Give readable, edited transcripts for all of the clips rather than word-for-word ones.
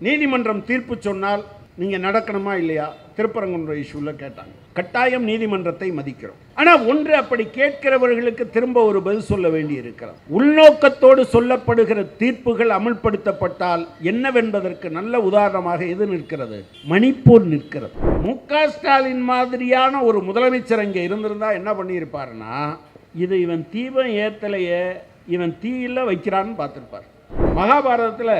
நீதிமன்றம் தீர்ப்பு சொன்னால் நீங்கள் நடக்கணுமா இல்லையா? திருப்பரங்குன்ற இஷ்யூவில் கேட்டாங்க. கட்டாயம் நீதிமன்றத்தை மதிக்கிறோம். ஆனால் ஒன்று, அப்படி கேட்கிறவர்களுக்கு திரும்ப ஒரு பதில் சொல்ல வேண்டி இருக்கிறது. உள்நோக்கத்தோடு சொல்லப்படுகிற தீர்ப்புகள் அமல்படுத்தப்பட்டால் என்னவென்பதற்கு நல்ல உதாரணமாக எது நிற்கிறது? மணிப்பூர் நிற்கிறது. மு.க. ஸ்டாலின் மாதிரியான ஒரு முதலமைச்சர் அங்கே இருந்திருந்தா என்ன பண்ணியிருப்பாருன்னா, இது இவன் தீபம் ஏத்தலையே, இவன் தீயில வைக்கிறான்னு பார்த்துருப்பார். மகாபாரதத்தில்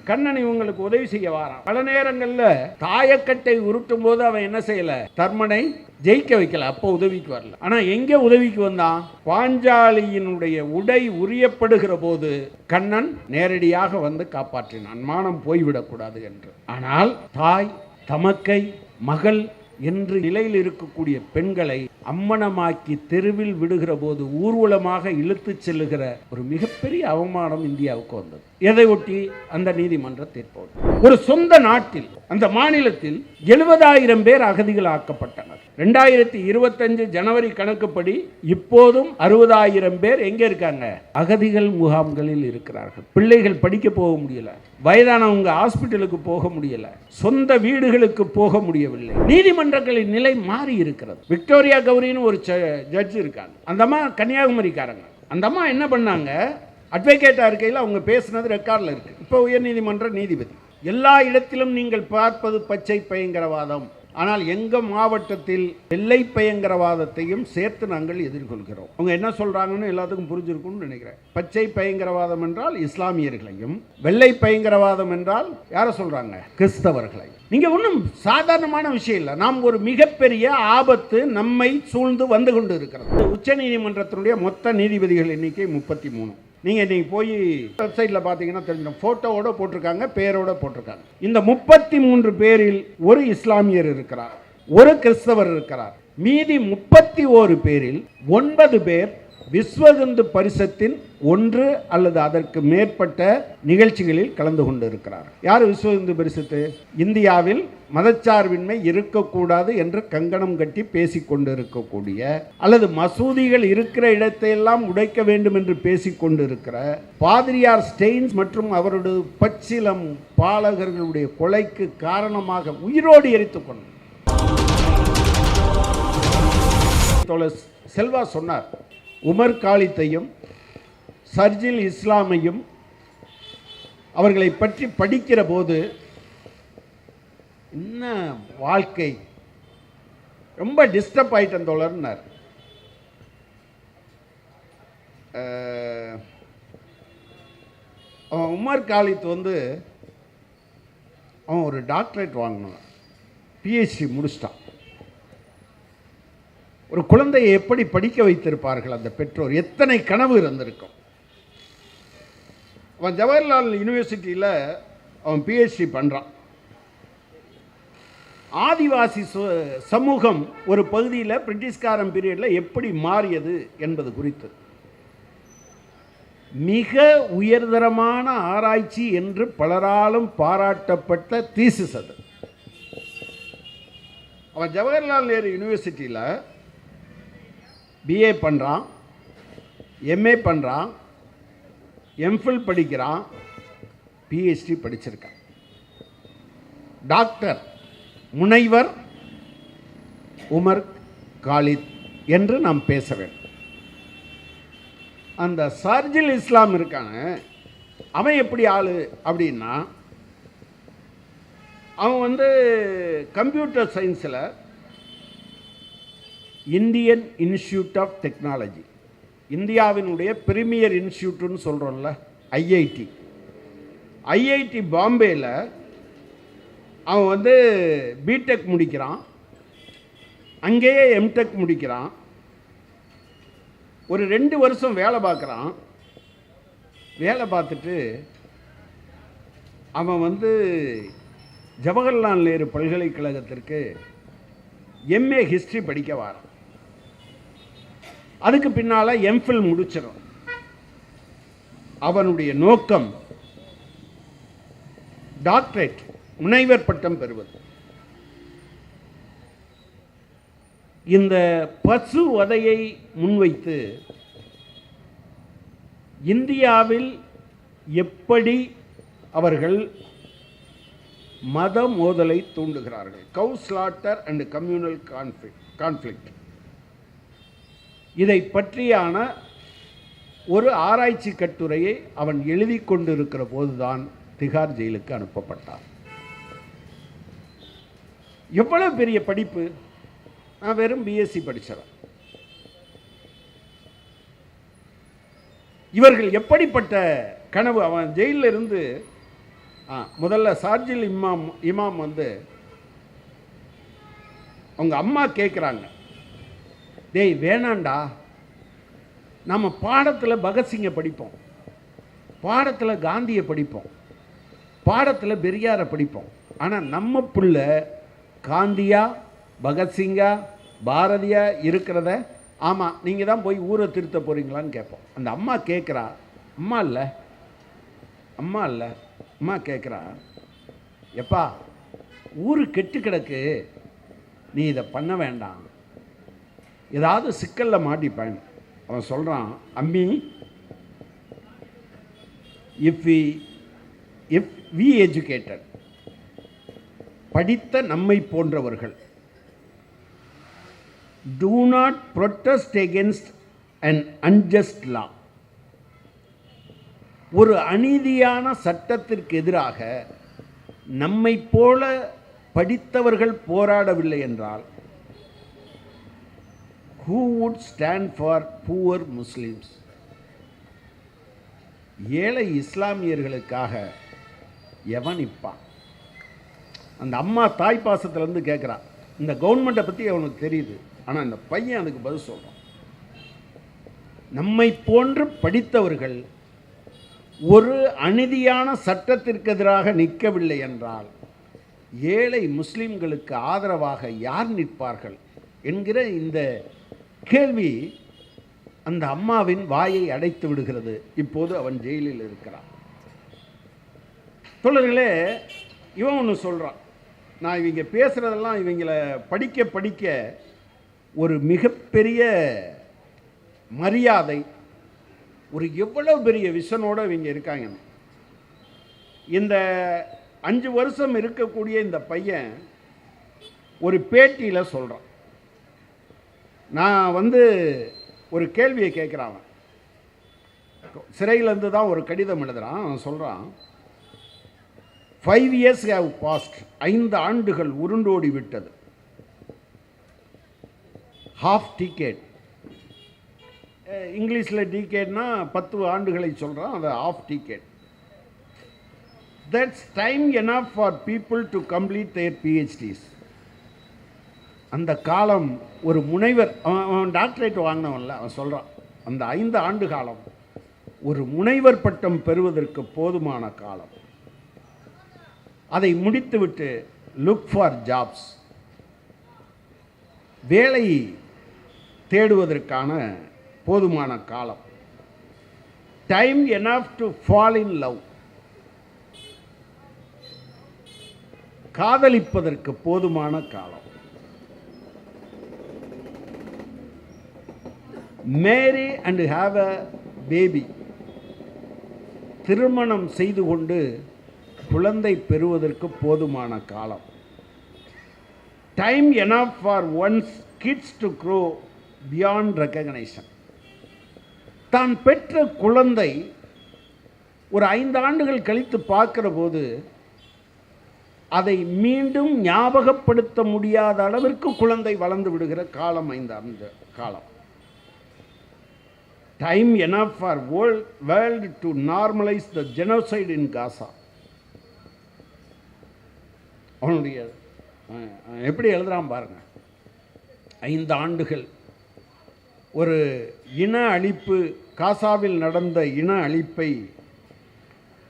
கண்ணன் இவங்களுக்கு உதவி செய்ய வாரான். பல நேரங்களில் தாயக்கட்டை உருட்டும் போது அவன் என்ன செய்யல, தர்மனை ஜெயிக்க வைக்கல, அப்போ உதவிக்கு வரல. ஆனா எங்கே உதவிக்கு வந்தான்? பாஞ்சாலியினுடைய உடை உரியப்படுகிற போது கண்ணன் நேரடியாக வந்து காப்பாற்றினான், மானம் போய்விடக்கூடாது என்று. ஆனால் தாய், தமக்கை, மகள் என்று நிலையில் இருக்கக்கூடிய பெண்களை அம்மனமாக்கி தெருவில் விடுகிற போது ஊர்வலமாக இழுத்து செல்லுகிற ஒரு மிகப்பெரிய அவமானம் இந்தியாவுக்கு வந்தது. எதை ஒட்டி? அந்த நீதிமன்ற தீர்ப்பு. ஒரு சொந்த நாட்டில், அந்த மாநிலத்தில் 70,000 பேர் அகதிகள் ஆக்கப்பட்டனர். 2025 ஜனவரி கணக்குப்படி இப்போதும் 60,000 பேர் எங்க இருக்காங்க? அகதிகள் முகாம்களில் இருக்கிறார்கள். பிள்ளைகள் படிக்க போக முடியல, வயதானவங்க ஹாஸ்பிட்டலுக்கு போக முடியல, சொந்த வீடுகளுக்கு போக முடியவில்லை. நீதிமன்றங்களின் நிலை மாறி இருக்கிறது. விக்டோரியா கௌரின்னு ஒரு ஜட்ஜ் இருக்காங்க. அந்த அம்மா கன்னியாகுமரிக்காரங்க. அந்த அம்மா என்ன பண்ணாங்க, அட்வொகேட்டா இருக்கையில் அவங்க பேசுனது ரெக்கார்டில் இருக்கு. இப்போ உயர்நீதிமன்ற நீதிபதி. எல்லா இடத்திலும் நீங்கள் பார்ப்பது பச்சை பயங்கரவாதம், ஆனால் எங்கள் மாவட்டத்தில் வெள்ளை பயங்கரவாதத்தையும் சேர்த்து நாங்கள் எதிர்கொள்கிறோம். அவங்க என்ன சொல்றாங்கன்னு எல்லாத்துக்கும் புரிஞ்சிருக்கும்னு நினைக்கிறேன். பச்சை பயங்கரவாதம் என்றால் இஸ்லாமியர்களையும், வெள்ளை பயங்கரவாதம் என்றால் யாரை சொல்றாங்க? கிறிஸ்தவர்களை. நீங்க ஒன்றும் சாதாரணமான விஷயம் இல்லை. நாம் ஒரு மிகப்பெரிய ஆபத்து நம்மை சூழ்ந்து வந்து கொண்டு இருக்கிறது. உச்ச நீதிமன்றத்தினுடைய மொத்த நீதிபதிகள் எண்ணிக்கை 33. நீங்கள் இன்றைக்கி போய் வெப்சைட்டில் பார்த்தீங்கன்னா தெரிஞ்சிடும். ஃபோட்டோவோட போட்டிருக்காங்க, பேரோட போட்டிருக்காங்க. இந்த 33 பேரில் ஒரு இஸ்லாமியர் இருக்கிறார், ஒரு கிறிஸ்தவர் இருக்கிறார். மீதி 31 பேரில் 9 பேர் விஸ்வ இந்து பரிஷத்தின் 1 அல்லது அதற்கு மேற்பட்ட நிகழ்ச்சிகளில் கலந்து கொண்டு இருக்கிறார். யார் விஸ்வ இந்து பரிஷத்து? இந்தியாவில் மதச்சார்பின்மை இருக்கக்கூடாது என்று கங்கணம் கட்டி பேசிக்கொண்டு இருக்கக்கூடிய, அல்லது மசூதிகள் இருக்கிற இடத்தையெல்லாம் உடைக்க வேண்டும் என்று பேசிக்கொண்டு இருக்கிற பாதிரியார் ஸ்டெயின்ஸ் மற்றும் அவருடைய பச்சிலம் பாலகர்களுடைய கொலைக்கு காரணமாக உயிரோடு எரித்துக் கொண்டார். செல்வா சொன்னார், உமர் காலித்தையும் சர்ஜில் இஸ்லாமையும் அவர்களை பற்றி படிக்கிற போது என்ன வாழ்க்கை, ரொம்ப டிஸ்டர்ப் ஆயிட்டன் தோழர்னார். அவன் உமர் காலித் அவன் ஒரு டாக்டரேட் வாங்கினான், பிஹெச்டி முடிச்சிட்டான். ஒரு குழந்தையை எப்படி படிக்க வைத்திருப்பார்கள் அந்த பெற்றோர்? எத்தனை கனவு இருந்திருக்கும். அவன் ஜவஹர்லால் யூனிவர்சிட்டியில் அவன் பிஹெச்டி பண்ணுறான். ஆதிவாசி சமூகம் ஒரு பகுதியில் பிரிட்டிஷ்காரன் பீரியடில் எப்படி மாறியது என்பது குறித்து மிக உயர்தரமான ஆராய்ச்சி என்று பலராலும் பாராட்டப்பட்ட தீசிஸ் அது. அவன் ஜவஹர்லால் நேரு யூனிவர்சிட்டியில் பிஏ பண்ணுறான், எம்ஏ பண்ணுறான், எம்ஃபில் படிக்கிறான், பிஹெச்டி படிச்சிருக்கான். டாக்டர் முனைவர் உமர் காலித் என்று நாம் பேச வேண்டும். அந்த சர்ஜில் இஸ்லாம் இருக்கான அவன் எப்படி ஆளு அப்படின்னா, அவன் கம்ப்யூட்டர் சயின்ஸில் இந்தியன் இன்ஸ்டியூட் ஆஃப் டெக்னாலஜி, இந்தியாவினுடைய பிரீமியர் இன்ஸ்டியூட்னு சொல்கிறோம்ல, ஐஐடி பாம்பேயில் அவன் பிடெக் முடிக்கிறான், அங்கேயே எம்டெக் முடிக்கிறான். ஒரு 2 வருஷம் வேலை பார்க்குறான். வேலை பார்த்துட்டு அவன் ஜவஹர்லால் நேரு பல்கலைக்கழகத்திற்கு எம்ஏ ஹிஸ்ட்ரி படிக்க வரான். அதுக்கு பின்னால் எம்ஃபில் முடிச்சிடும். அவனுடைய நோக்கம் டாக்டரேட், முனைவர் பட்டம் பெறுவது. இந்த பசு வதையை முன்வைத்து இந்தியாவில் எப்படி அவர்கள் மத மோதலை தூண்டுகிறார்கள். கவ் ஸ்லாட்டர் அண்ட் கம்யூனல் கான்ஃப்ளிக்ட். இதை பற்றியான ஒரு ஆராய்ச்சி கட்டுரையை அவன் எழுதி கொண்டிருக்கிற போதுதான் திகார் ஜெயிலுக்கு அனுப்பப்பட்டார். எவ்வளவு பெரிய படிப்பு! நான் வெறும் பிஎஸ்சி படித்தவன். இவர்கள் எப்படிப்பட்ட கனவு! அவன் ஜெயிலில் இருந்து முதல்ல சார்ஜில் இமாம் வந்து அவங்க அம்மா கேட்குறாங்க, டேய் வேணாண்டா, நம்ம பாடத்தில் பகத்சிங்கை படிப்போம், பாடத்தில் காந்தியை படிப்போம், பாடத்தில் பெரியாரை படிப்போம், ஆனால் நம்ம பிள்ளை காந்தியா பகத்சிங்கா பாரதியா இருக்கிறத, ஆமாம் நீங்கள் தான் போய் ஊரை திருத்த போகிறீங்களான்னு கேட்போம். அந்த அம்மா கேட்குறா, அம்மா இல்லை அம்மா கேட்குறா, எப்பா ஊரு கெட்டு கிடக்கு, நீ இதை பண்ண வேண்டாம், ஏதாவது சிக்கலில் மாட்டிப்பேன். அவன் சொல்கிறான், அம்மி, இஃப் வி எஜுகேட்டட், படித்த நம்மை போன்றவர்கள், do not protest against an unjust law, ஒரு அநீதியான சட்டத்திற்கு எதிராக நம்மை போல படித்தவர்கள் போராடவில்லை என்றால், who would stand for poor Muslims? ஏழை இஸ்லாமியர்களுக்காக எவன் நிற்பான்? அந்த அம்மா தாய் பாசத்திலேருந்து கேட்குறான். இந்த கவர்மெண்ட்டை பற்றி அவனுக்கு தெரியுது, ஆனால் இந்த பையன் அதுக்கு பதில் சொல்கிறான். நம்மை போன்று படித்தவர்கள் ஒரு அநீதியான சட்டத்திற்கு எதிராக நிற்கவில்லை என்றால் ஏழை முஸ்லிம்களுக்கு ஆதரவாக யார் நிற்பார்கள் என்கிற இந்த கேள்வி அந்த அம்மாவின் வாயை அடைத்து விடுகிறது. இப்போது அவன் ஜெயிலில் இருக்கிறான். தோழர்களே, இவன் ஒன்று சொல்கிறான், நான் இவங்க பேசுகிறதெல்லாம் இவங்களை படிக்க படிக்க ஒரு மிகப்பெரிய மரியாதை, ஒரு எவ்வளவு பெரிய விஷனோடு இவங்க இருக்காங்க. இந்த 5 வருஷம் இருக்கக்கூடிய இந்த பையன் ஒரு பேட்டியில் சொல்கிறான், நான் வந்து ஒரு கேள்வியை கேட்குறான். சிறையிலேருந்து தான் ஒரு கடிதம் எழுதுகிறான். அவன் சொல்கிறான், 5 years have passed, 5 ஆண்டுகள் உருண்டோடி விட்டது. ஹாஃப் டிகேட், இங்கிலீஷில் டிகேட்னா 10 ஆண்டுகளை சொல்கிறான், அது half decade. That's time enough for people to complete their PhDs. அந்த காலம் ஒரு முனைவர், அவன் டாக்டரேட் வாங்கினவன்ல, அவன் சொல்கிறான், அந்த 5 ஆண்டு காலம் ஒரு முனைவர் பட்டம் பெறுவதற்கு போதுமான காலம். அதை முடித்துவிட்டு லுக் ஃபார் ஜாப்ஸ், வேலை தேடுவதற்கான போதுமான காலம். Time enough to fall in love, காதலிப்பதற்கு போதுமான காலம். Marry and have a baby, திருமணம் செய்து கொண்டு குழந்தை பெறுவதற்கு போதுமான காலம். Time enough for one's kids to grow beyond recognition. தான் பெற்ற குழந்தை ஒரு 5 ஆண்டுகள் கழித்து பார்க்கிற போது அதை மீண்டும் ஞாபகப்படுத்த முடியாத அளவிற்கு குழந்தை வளர்ந்து விடுகிற காலம் 5 ஆண்டு காலம். Time enough for world to normalise the genocide in Gaza. அவனுடைய எப்படி எழுதுறான் பாருங்க. 5 ஆண்டுகள் ஒரு இன அழிப்பு, காசாவில் நடந்த இன அழிப்பை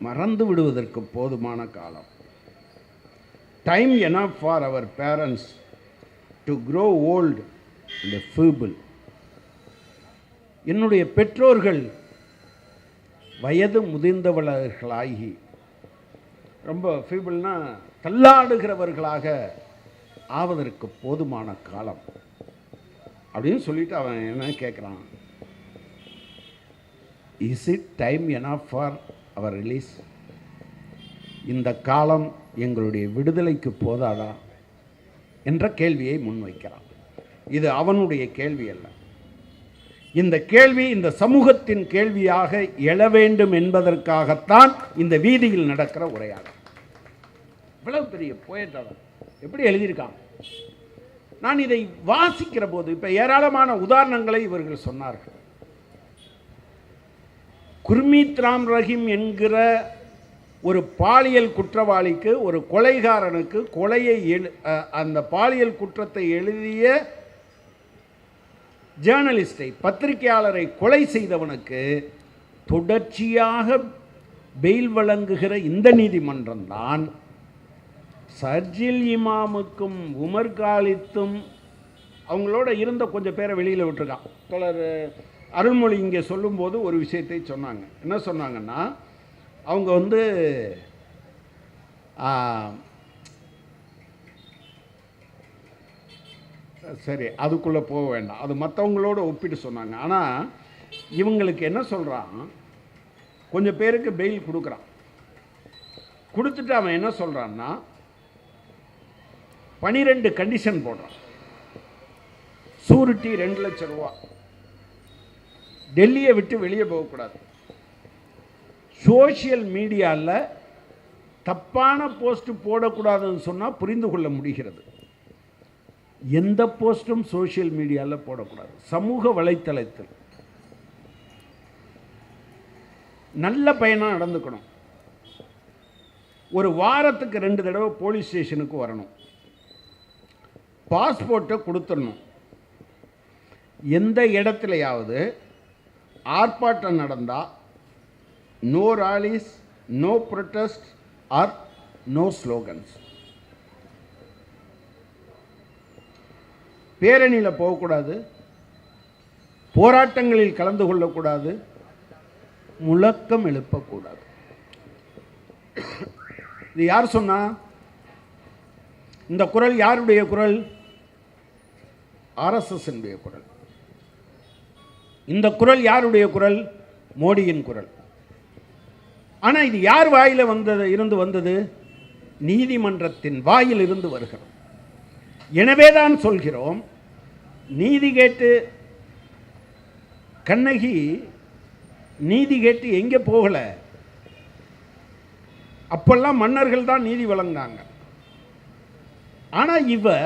மறந்து விடுவதற்கு போதுமான காலம். Time enough for our parents to grow old and feeble. என்னுடைய பெற்றோர்கள் வயது முதிர்ந்தவர்களாகி, ரொம்ப ஃபீபிள்னா தள்ளாடுகிறவர்களாக ஆவதற்கு போதுமான காலம் அப்படின்னு சொல்லிட்டு அவன் என்ன கேட்குறான், is it time enough for our release? இந்த காலம் எங்களுடைய விடுதலைக்கு போதாதா என்ற கேள்வியை முன்வைக்கிறான். இது அவனுடைய கேள்வி அல்ல. இந்த கேள்வி இந்த சமூகத்தின் கேள்வியாக எழ வேண்டும் என்பதற்காகத்தான் இந்த வீதியில் நடக்கிற உரையாடல். இவ்வளவு பெரிய போயட்டாக எப்படி எழுதியிருக்கான். நான் இதை வாசிக்கிற போது இப்போ ஏராளமான உதாரணங்களை இவர்கள் சொன்னார்கள். குர்மீத் ராம் ரஹீம் என்கிற ஒரு பாலியல் குற்றவாளிக்கு, ஒரு கொலைகாரனுக்கு, அந்த பாலியல் குற்றத்தை எழுதிய ஜேர்னலிஸ்டை, பத்திரிகையாளரை கொலை செய்தவனுக்கு தொடர்ச்சியாக பெயில் வழங்குகிற இந்த நீதிமன்றம் தான் சர்ஜில் இமாமுக்கும் உமர் காலித்தும் அவங்களோட இருந்த கொஞ்சம் பேரை வெளியில் விட்டுருக்கான். தொடர் அருள்மொழி இங்கே சொல்லும்போது ஒரு விஷயத்தை சொன்னாங்க. என்ன சொன்னாங்கன்னா, அவங்க சரி அதுக்குள்ளே போக வேண்டாம், அது மற்றவங்களோட ஒப்பிட்டு சொன்னாங்க. ஆனால் இவங்களுக்கு என்ன சொல்கிறான், கொஞ்சம் பேருக்கு பெயில் கொடுக்குறான். கொடுத்துட்டு அவன் என்ன சொல்கிறான்னா 12 கண்டிஷன் போடுறான். சூரிட்டி 2 லட்சம் ரூபா, டெல்லியை விட்டு வெளியே போகக்கூடாது, சோஷியல் மீடியாவில் தப்பான போஸ்ட் போடக்கூடாதுன்னு சொன்னால் புரிந்து கொள்ள முடிகிறது. எந்த போஸ்ட்டும் சோஷியல் மீடியாவில் போடக்கூடாது. சமூக வலைத்தளத்தில் நல்ல பையனாக நடந்துக்கணும். ஒரு வாரத்துக்கு 2 தடவை போலீஸ் ஸ்டேஷனுக்கு வரணும். பாஸ்போர்ட்டை கொடுத்துடணும். எந்த இடத்துலையாவது ஆர்ப்பாட்டம் நடந்தால் no rallies, no protest or no slogans. பேரணியில் போகக்கூடாது, போராட்டங்களில் கலந்து கொள்ளக்கூடாது, முழக்கம் எழுப்பக்கூடாது. இது யார் சொன்னா? இந்த குரல் யாருடைய குரல்? ஆர்எஸ்எஸ் உடைய குரல். இந்த குரல் யாருடைய குரல்? மோடியின் குரல். ஆனால் இது யார் வாயில இருந்து வந்தது? நீதிமன்றத்தின் வாயில் இருந்து வருகிறது. எனவே தான் சொல்கிறோம், நீதி கேட்டு கண்ணகி நீதி கேட்டு எங்கே போகல. அப்பெல்லாம் மன்னர்கள் தான் நீதி வழங்கினாங்க. ஆனால் இவ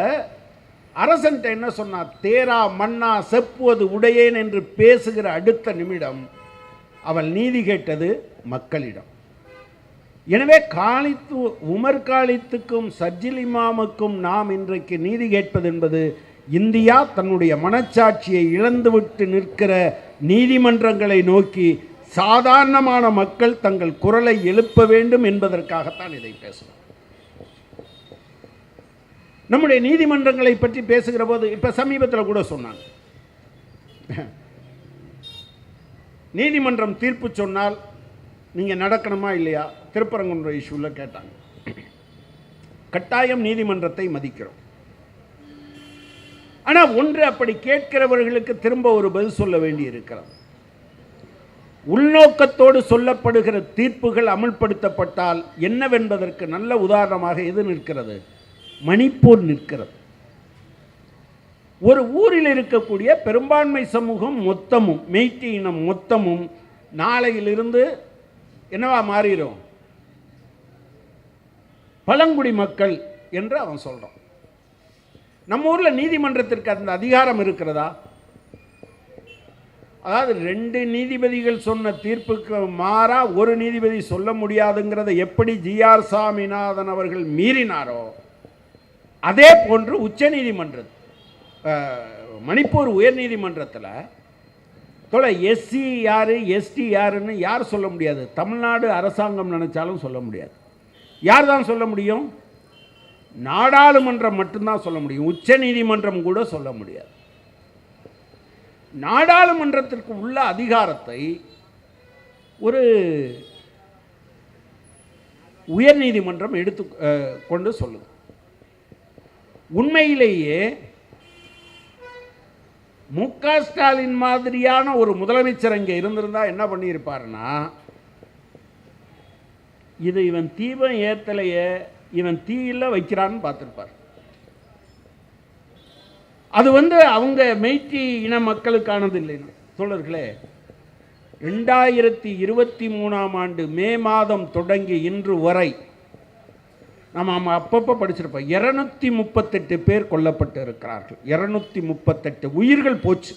அரசன்ட்ட என்ன சொன்னா, தேரா மன்னா செப்புவது உடையேன் என்று பேசுகிற அடுத்த நிமிடம் அவள் நீதி கேட்டது மக்களிடம். எனவே உமர் காலித்துக்கும் சர்ஜில் இமாமுக்கும் நாம் இன்றைக்கு நீதி கேட்பது என்பது இந்தியா தன்னுடைய மனச்சாட்சியை இழந்துவிட்டு நிற்கிற நீதிமன்றங்களை நோக்கி சாதாரணமான மக்கள் தங்கள் குரலை எழுப்ப வேண்டும் என்பதற்காகத்தான் இதை பேசுகிறோம். நம்முடைய நீதிமன்றங்களை பற்றி பேசுகிற போது இப்போ சமீபத்தில் கூட சொன்னாங்க, நீதிமன்றம் தீர்ப்பு சொன்னால் நீங்கள் நடக்கணுமா இல்லையா? திருப்பரங்குன்ற இஷ்யூவில் கேட்டாங்க. கட்டாயம் நீதிமன்றத்தை மதிக்கிறோம். ஆனால் ஒன்று, அப்படி கேட்கிறவர்களுக்கு திரும்ப ஒரு பதில் சொல்ல வேண்டி இருக்கிறது. உள்நோக்கத்தோடு சொல்லப்படுகிற தீர்ப்புகள் அமல்படுத்தப்பட்டால் என்னவென்பதற்கு நல்ல உதாரணமாக எது நிற்கிறது? மணிப்பூர் நிற்கிறது. ஒரு ஊரில் இருக்கக்கூடிய பெரும்பான்மை சமூகம் மொத்தமும், மெய்ட்டி இனம் மொத்தமும் நாளையிலிருந்து என்னவா மாறிடும்? பழங்குடி மக்கள் என்று அவன் சொல்கிறான். நம்ம ஊரில் நீதிமன்றத்திற்கு அந்த அதிகாரம் இருக்கிறதா? அதாவது 2 நீதிபதிகள் சொன்ன தீர்ப்புக்கு மாறா ஒரு நீதிபதி சொல்ல முடியாதுங்கிறத எப்படி ஜிஆர் சாமிநாதன் அவர்கள் மீறினாரோ அதே போன்று உச்ச நீதிமன்றம், மணிப்பூர் உயர் நீதிமன்றத்தில் எஸ்சி யார் எஸ்டி யாருன்னு யார் சொல்ல முடியாது. தமிழ்நாடு அரசாங்கம் நினைச்சாலும் சொல்ல முடியாது. யார் தான் சொல்ல முடியும்? நாடாளுமன்றம் மட்டும்தான் சொல்ல முடியும். உச்ச நீதிமன்றம் கூட சொல்ல முடியாது. நாடாளுமன்றத்திற்கு உள்ள அதிகாரத்தை ஒரு உயர் நீதிமன்றம் எடுத்து கொண்டு சொல்லுது. உண்மையிலேயே மு.க. ஸ்டாலின் மாதிரியான ஒரு முதலமைச்சர் இங்கே இருந்திருந்தா என்ன பண்ணியிருப்பாருன்னா, இது இவன் தீபம் ஏத்தலையே இவன் தீயில வைக்கிறான்னு பார்த்துருப்பார். அது அவங்க மெய்ட்டி இன மக்களுக்கானது இல்லைன்னு தோழர்களே. 2023ஆம் ஆண்டு மே மாதம் தொடங்கி இன்று வரை நம்ம அப்பப்போ படிச்சிருப்போம், 238 பேர் கொல்லப்பட்டு இருக்கிறார்கள். 238 உயிர்கள் போச்சு.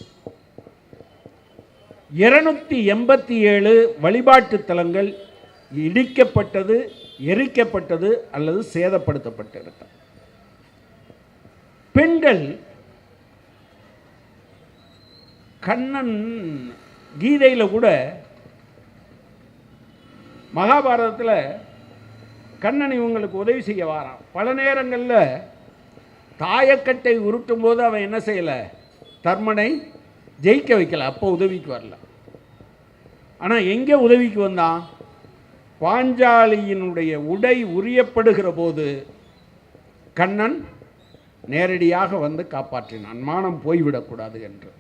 287 வழிபாட்டு தலங்கள் இடிக்கப்பட்டது, எரிக்கப்பட்டது அல்லது சேதப்படுத்தப்பட்டிருக்கிறது. பெண்கள், கண்ணன் கீதையில் கூட மகாபாரதத்தில் கண்ணன் இவங்களுக்கு உதவி செய்ய வாரான். பல நேரங்களில் தாயக்கட்டை உருட்டும் போது அவன் என்ன செய்யலை, தர்மனை ஜெயிக்க வைக்கல, அப்போ உதவிக்கு வரல. ஆனால் எங்கே உதவிக்கு வந்தான், பாஞ்சாலியினுடைய உடை உரியப்படுகிற போது கண்ணன் நேரடியாக வந்து காப்பாற்றினான், மானம் போய்விடக்கூடாது என்று.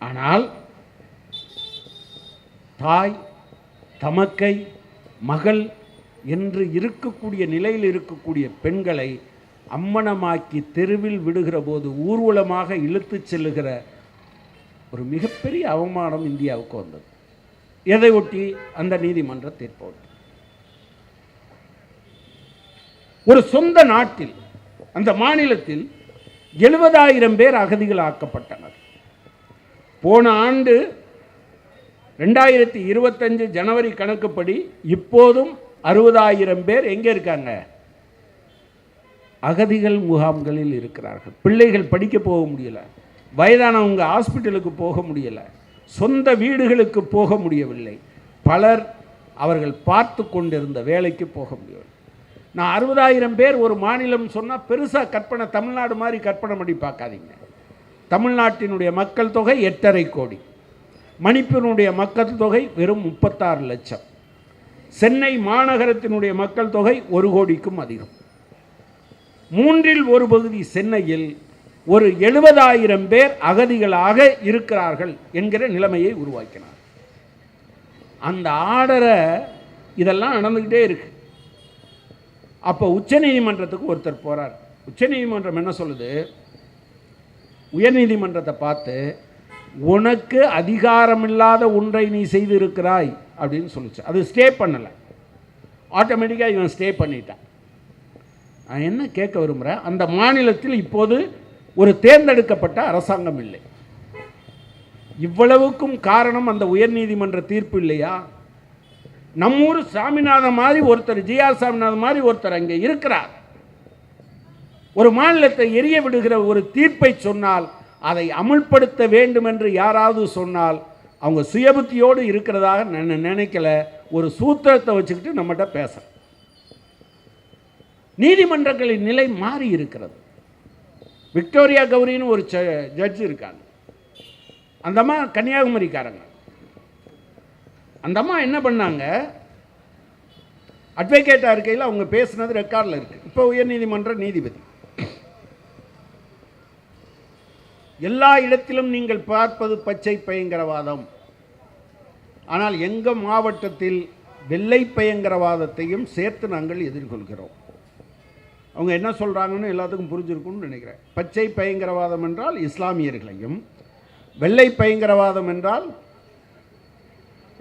ஆனால் தாய், தமக்கை, மகள் என்று இருக்கக்கூடிய நிலையில் இருக்கக்கூடிய பெண்களை அம்மனமாக்கி தெருவில் விடுகிற போது ஊர்வலமாக இழுத்து செல்லுகிற ஒரு மிகப்பெரிய அவமானம் இந்தியாவுக்கு வந்தது. எதை ஒட்டி? அந்த நீதிமன்ற தீர்ப்போடு. ஒரு சொந்த நாட்டில், அந்த மாநிலத்தில் 70,000 பேர் அகதிகள் ஆக்கப்பட்டனர். போன ஆண்டு 2025 ஜனவரி கணக்குப்படி இப்போதும் 60,000 பேர் எங்கே இருக்காங்க, அகதிகள் முகாம்களில் இருக்கிறார்கள். பிள்ளைகள் படிக்க போக முடியல, வயதானவங்க ஹாஸ்பிட்டலுக்கு போக முடியல, சொந்த வீடுகளுக்கு போக முடியவில்லை. பலர் அவர்கள் பார்த்து கொண்டிருந்த வேலைக்கு போக முடியவில்லை. நான் 60,000 பேர் ஒரு மாநிலம் சொன்னால் பெருசாக கற்பனை, தமிழ்நாடு மாதிரி கற்பனை பண்ணி பார்க்காதீங்க. தமிழ்நாட்டினுடைய மக்கள் தொகை 8.5 கோடி, மணிப்பூரினுடைய மக்கள் தொகை வெறும் 36 லட்சம், சென்னை மாநகரத்தினுடைய மக்கள் தொகை 1 கோடிக்கும் அதிகம். 1/3 பகுதி சென்னையில் ஒரு 70,000 பேர் அகதிகளாக இருக்கிறார்கள் என்கிற நிலைமையை உருவாக்கினார். அந்த ஆர்டரை, இதெல்லாம் நடந்துக்கிட்டே இருக்கு. அப்போ உச்சநீதிமன்றத்துக்கு ஒருத்தர் போகிறார். உச்சநீதிமன்றம் என்ன சொல்லுது, உயர்நீதிமன்றத்தை பார்த்து உனக்கு அதிகாரமில்லாத ஒன்றை நீ செய்திருக்கிறாய் அப்படின்னு சொல்லிச்சு. அது ஸ்டே பண்ணலை, ஆட்டோமேட்டிக்காக இவன் ஸ்டே பண்ணிட்டான். நான் என்ன கேட்க விரும்புகிறேன், அந்த மாநிலத்தில் இப்போது ஒரு தேர்ந்தெடுக்கப்பட்ட அரசாங்கம் இல்லை. இவ்வளவுக்கும் காரணம் அந்த உயர்நீதிமன்ற தீர்ப்பு இல்லையா? நம்மூர் சாமிநாதன் மாதிரி ஒருத்தர், ஜிஆர் சாமிநாதன் மாதிரி ஒருத்தர் அங்கே இருக்கிறார். ஒரு மாநிலத்தை எரிய விடுகிற ஒரு தீர்ப்பை சொன்னால் அதை அமுல்படுத்த வேண்டும் என்று யாராவது சொன்னால் அவங்க சுயபுத்தியோடு இருக்கிறதாக நினைக்கல, ஒரு சூத்திரத்தை வச்சுக்கிட்டு நம்மகிட்ட பேச. நீதிமன்றங்களின் நிலை மாறி இருக்கிறது. விக்டோரியா கௌரின்னு ஒரு ஜட்ஜ் இருக்காங்க. அந்த அம்மா கன்னியாகுமரிக்காரங்க. அந்த அம்மா என்ன பண்ணாங்க, அட்வொகேட்டாக இருக்கையில் அவங்க பேசுனது ரெக்கார்டில் இருக்குது. இப்போ உயர்நீதிமன்ற நீதிபதி. எல்லா இடத்திலும் நீங்கள் பார்ப்பது பச்சை பயங்கரவாதம், ஆனால் எங்கள் மாவட்டத்தில் வெள்ளை பயங்கரவாதத்தையும் சேர்த்து நாங்கள் எதிர்கொள்கிறோம். அவங்க என்ன சொல்கிறாங்கன்னு எல்லாத்துக்கும் புரிஞ்சிருக்கும்னு நினைக்கிறேன். பச்சை பயங்கரவாதம் என்றால் இஸ்லாமியர்களையும், வெள்ளை பயங்கரவாதம் என்றால்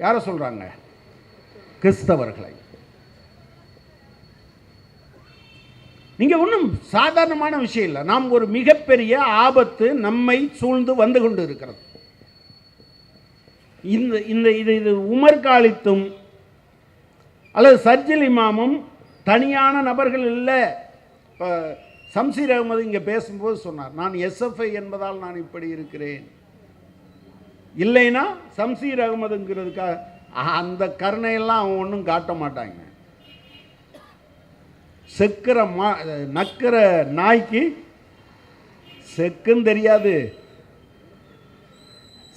யாரை சொல்கிறாங்க, கிறிஸ்தவர்களை. நீங்கள் ஒன்றும் சாதாரணமான விஷயம் இல்லை. நாம் ஒரு மிகப்பெரிய ஆபத்து நம்மை சூழ்ந்து வந்து கொண்டு இருக்கிறது. இது உமர் காலித்தும் அல்லது சர்ஜில் இமாமும் தனியான நபர்கள் இல்லை. இப்போ சம்சீர் அகமது இங்கே பேசும்போது சொன்னார், நான் எஸ்எஃப்ஐ என்பதால் நான் இப்படி இருக்கிறேன். இல்லைன்னா சம்சீர் அகமதுங்கிறதுக்காக அந்த கருணையெல்லாம் அவன் ஒன்றும் காட்ட மாட்டாங்க. செக்கிற நக்கிற நாய்க்கு செக்கும் தெரியாது,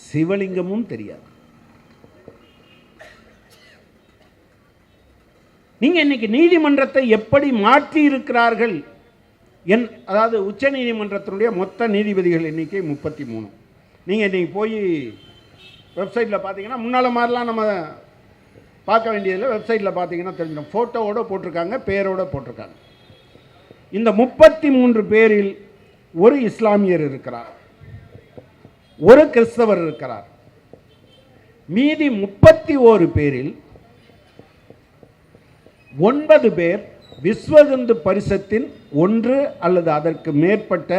சிவலிங்கமும் தெரியாது. நீங்க இன்னைக்கு நீதிமன்றத்தை எப்படி மாற்றி இருக்கிறார்கள்? அதாவது உச்ச நீதிமன்றத்தினுடைய மொத்த நீதிபதிகள் எண்ணிக்கை 33. நீங்க இன்னைக்கு போய் வெப்சைட்டில் பார்த்தீங்கன்னா முன்னால் மாதிரிலாம் நம்ம பார்க்க வேண்டியதில் வெப்சைட்டில் பார்த்தீங்கன்னா தெரிஞ்சிடும். ஃபோட்டோவோடு போட்டிருக்காங்க, பேரோடு போட்டிருக்காங்க. இந்த 33 பேரில் ஒரு இஸ்லாமியர் இருக்கிறார், ஒரு கிறிஸ்தவர் இருக்கிறார். மீதி 31 பேரில் 9 பேர் விஸ்வ இந்து பரிஷத்தின் ஒன்று அல்லது அதற்கு மேற்பட்ட